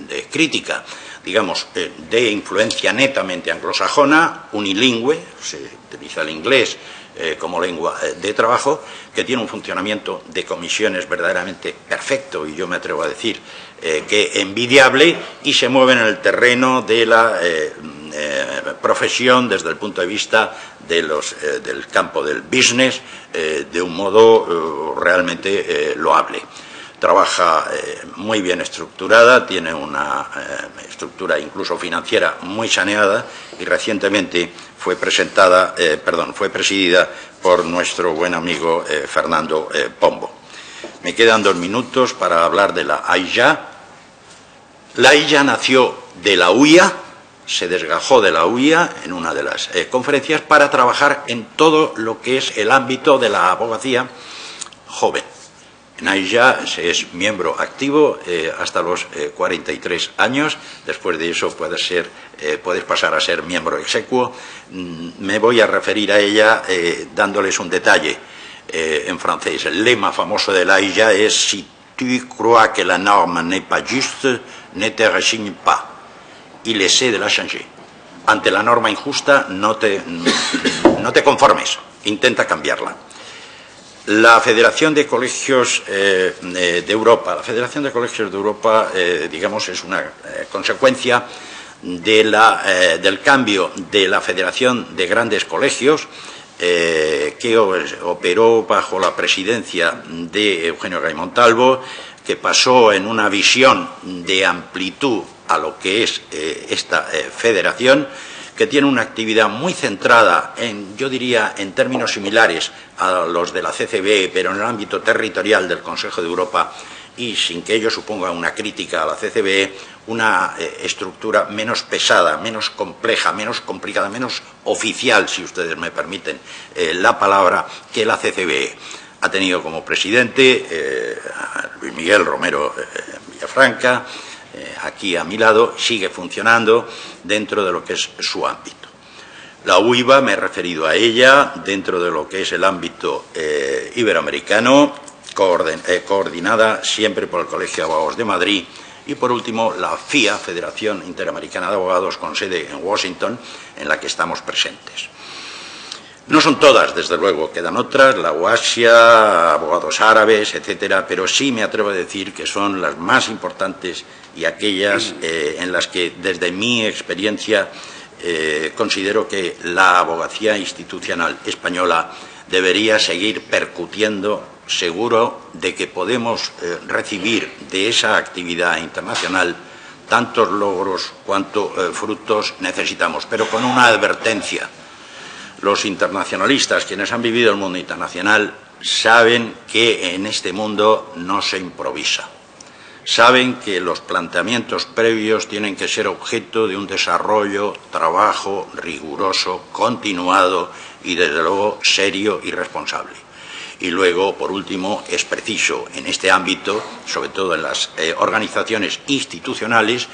E: de crítica, digamos, de influencia netamente anglosajona, unilingüe, se utiliza el inglés como lengua de trabajo, que tiene un funcionamiento de comisiones verdaderamente perfecto, y yo me atrevo a decir que envidiable, y se mueve en el terreno de la profesión desde el punto de vista de del campo del business de un modo realmente loable. Trabaja muy bien estructurada, tiene una estructura incluso financiera muy saneada, y recientemente fue presidida por nuestro buen amigo Fernando Pombo. Me quedan 2 minutos para hablar de la AIJA. La AIJA nació de la UIA, se desgajó de la UIA en una de las conferencias para trabajar en todo lo que es el ámbito de la abogacía joven. En AIJA se es miembro activo hasta los 43 años. Después de eso puedes pasar a ser miembro exequo. Me voy a referir a ella dándoles un detalle en francés. El lema famoso de la AIJA es «Si tu crois que la norme n'est pas juste, ne te resigne pas. Il essaie de la changer». Ante la norma injusta, no te conformes, intenta cambiarla. La Federación de Colegios de Europa, digamos, es una consecuencia del cambio de la Federación de Grandes Colegios, que operó bajo la presidencia de Eugenio Gay Montalvo, que pasó en una visión de amplitud a lo que es esta federación, que tiene una actividad muy centrada yo diría, en términos similares a los de la CCBE, pero en el ámbito territorial del Consejo de Europa, y sin que ello suponga una crítica a la CCBE, una estructura menos pesada, menos compleja, menos complicada, menos oficial, si ustedes me permiten la palabra, que la CCBE. Ha tenido como presidente a Luis Miguel Romero Villafranca, aquí a mi lado, sigue funcionando dentro de lo que es su ámbito. La UIVA, me he referido a ella, dentro de lo que es el ámbito iberoamericano, coordinada siempre por el Colegio de Abogados de Madrid, y por último la FIA, Federación Interamericana de Abogados, con sede en Washington, en la que estamos presentes. No son todas, desde luego, quedan otras, la UASIA, abogados árabes, etcétera, pero sí me atrevo a decir que son las más importantes y aquellas en las que, desde mi experiencia, considero que la abogacía institucional española debería seguir percutiendo, seguro de que podemos recibir de esa actividad internacional tantos logros cuanto frutos necesitamos, pero con una advertencia. Los internacionalistas, quienes han vivido el mundo internacional, saben que en este mundo no se improvisa. Saben que los planteamientos previos tienen que ser objeto de un desarrollo, trabajo riguroso, continuado y, desde luego, serio y responsable. Y luego, por último, es preciso en este ámbito, sobre todo en las organizaciones institucionales,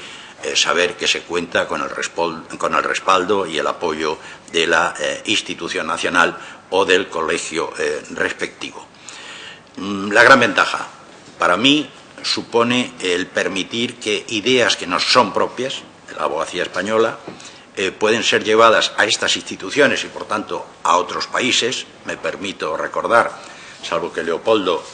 E: saber que se cuenta con el respaldo y el apoyo de la institución nacional o del colegio respectivo. La gran ventaja, para mí, supone el permitir que ideas que nos son propias, de la abogacía española, pueden ser llevadas a estas instituciones y, por tanto, a otros países. Me permito recordar, salvo que Leopoldo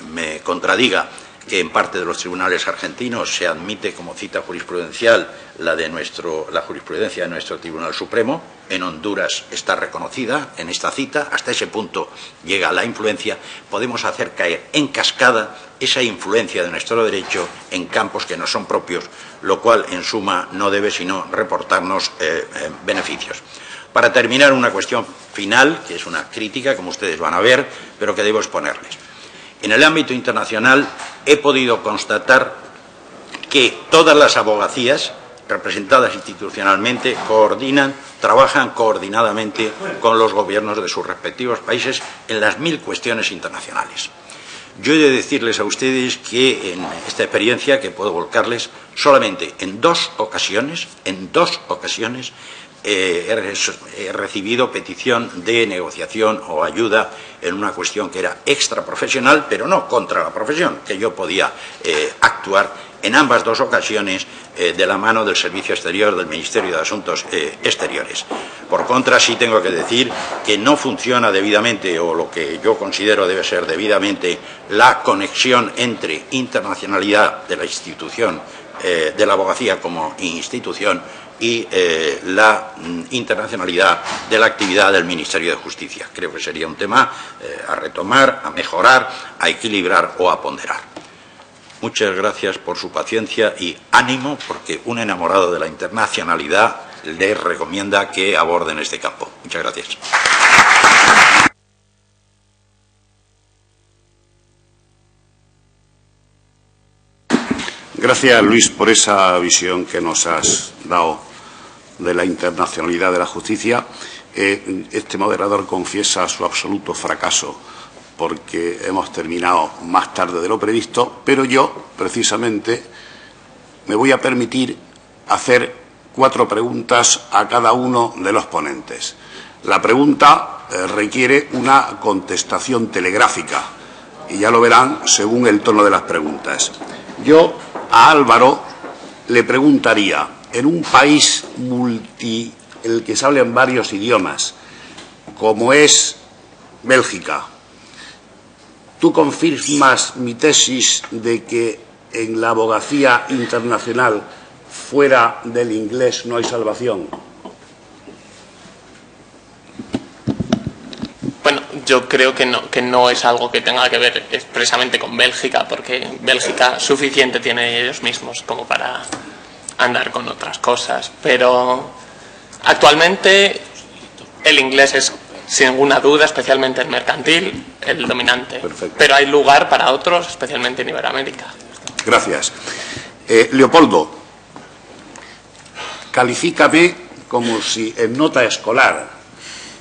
E: me contradiga, que en parte de los tribunales argentinos se admite como cita jurisprudencial la jurisprudencia de nuestro Tribunal Supremo. En Honduras está reconocida en esta cita. Hasta ese punto llega la influencia. Podemos hacer caer en cascada esa influencia de nuestro derecho en campos que no son propios, lo cual, en suma, no debe sino reportarnos beneficios. Para terminar, una cuestión final, que es una crítica, como ustedes van a ver, pero que debo exponerles. En el ámbito internacional he podido constatar que todas las abogacías representadas institucionalmente trabajan coordinadamente con los gobiernos de sus respectivos países en las 1000 cuestiones internacionales. Yo he de decirles a ustedes que en esta experiencia que puedo volcarles, solamente en dos ocasiones, he recibido petición de negociación o ayuda en una cuestión que era extraprofesional, pero no contra la profesión, que yo podía actuar en ambas dos ocasiones de la mano del Servicio Exterior del Ministerio de Asuntos Exteriores. Por contra, sí tengo que decir que no funciona debidamente, o lo que yo considero debe ser debidamente, la conexión entre internacionalidad de la institución, de la abogacía como institución, y la internacionalidad de la actividad del Ministerio de Justicia. Creo que sería un tema a retomar, a mejorar, a equilibrar o a ponderar. Muchas gracias por su paciencia y ánimo, porque un enamorado de la internacionalidad les recomienda que aborden este campo. Muchas gracias.
A: Gracias, Luis, por esa visión que nos has dado de la internacionalidad de la justicia. Este moderador confiesa su absoluto fracaso porque hemos terminado más tarde de lo previsto, pero yo, precisamente, me voy a permitir hacer 4 preguntas a cada uno de los ponentes. La pregunta requiere una contestación telegráfica y ya lo verán según el tono de las preguntas. Yo a Álvaro le preguntaría, en un país en el que se hablan varios idiomas, como es Bélgica, ¿tú confirmas mi tesis de que en la abogacía internacional fuera del inglés no hay salvación?
B: Bueno, yo creo que no es algo que tenga que ver expresamente con Bélgica, porque Bélgica suficiente tiene ellos mismos como para andar con otras cosas. Pero actualmente el inglés es, sin ninguna duda, especialmente en mercantil, el dominante.
A: Perfecto.
B: Pero hay lugar para otros, especialmente en Iberoamérica.
A: Gracias. Leopoldo, califícame como si en nota escolar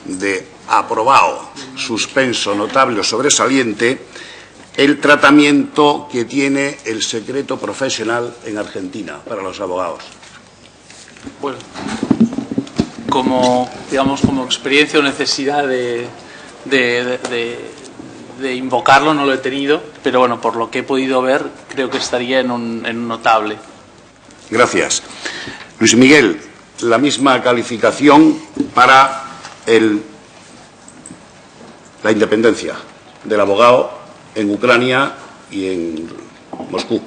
A: de aprobado, suspenso, notable o sobresaliente, el tratamiento que tiene el secreto profesional en Argentina para los abogados.
C: Bueno, como experiencia o necesidad de invocarlo no lo he tenido, pero bueno, por lo que he podido ver, creo que estaría en un notable.
A: Gracias. Luis Miguel, la misma calificación para la independencia del abogado en Ucrania y en Moscú.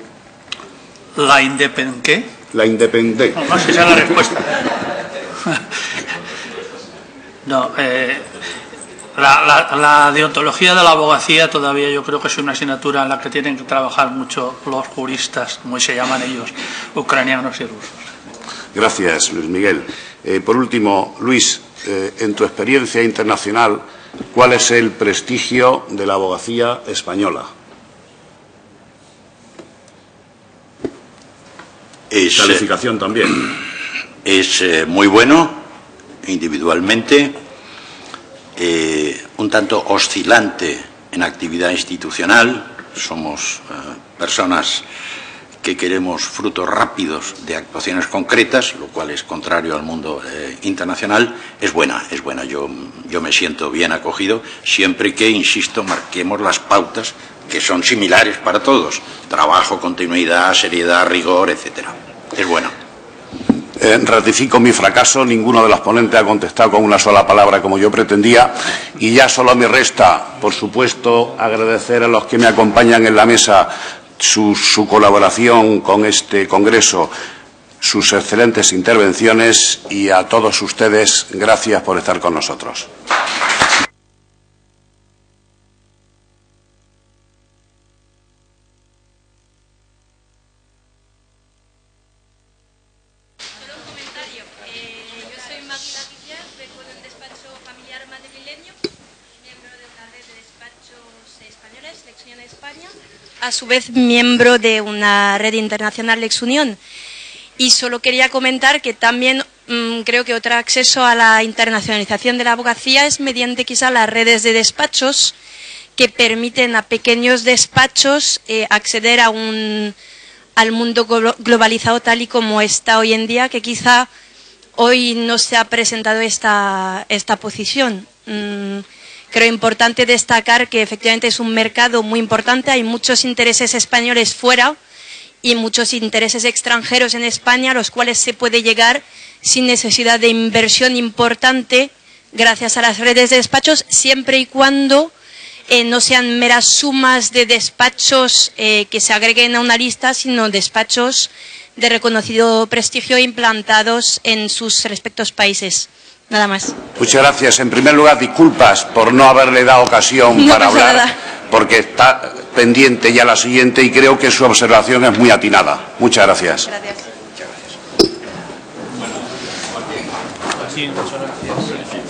D: ¿La independencia?
A: La independencia.
D: No sé si esa es la respuesta. No, la deontología de la abogacía todavía yo creo que es una asignatura en la que tienen que trabajar mucho los juristas, como se llaman ellos, ucranianos y rusos.
A: Gracias, Luis Miguel. Por último, Luis, en tu experiencia internacional, ¿cuál es el prestigio de la abogacía española? Calificación también.
E: Es muy bueno, individualmente, un tanto oscilante en actividad institucional. Somos personas que queremos frutos rápidos de actuaciones concretas, lo cual es contrario al mundo internacional. Es buena. Yo me siento bien acogido, siempre que, insisto, marquemos las pautas que son similares para todos: trabajo, continuidad, seriedad, rigor, etcétera. Es bueno.
A: Ratifico mi fracaso, ninguno de los ponentes ha contestado con una sola palabra como yo pretendía, y ya solo me resta, por supuesto, agradecer a los que me acompañan en la mesa su colaboración con este Congreso, sus excelentes intervenciones, y a todos ustedes, gracias por estar con nosotros.
F: A su vez, miembro de una red internacional LexUnión. Y solo quería comentar que también creo que otro acceso a la internacionalización de la abogacía es mediante quizá las redes de despachos que permiten a pequeños despachos acceder a al mundo globalizado tal y como está hoy en día, que quizá hoy no se ha presentado esta posición. Creo importante destacar que efectivamente es un mercado muy importante, hay muchos intereses españoles fuera y muchos intereses extranjeros en España, a los cuales se puede llegar sin necesidad de inversión importante gracias a las redes de despachos, siempre y cuando no sean meras sumas de despachos que se agreguen a una lista, sino despachos de reconocido prestigio implantados en sus respectivos países. Nada más.
A: Muchas gracias. En primer lugar, disculpas por no haberle dado ocasión para hablar,
F: nada,
A: porque está pendiente ya la siguiente y creo que su observación es muy atinada. Muchas gracias.
F: Gracias.
C: Sí, muchas gracias.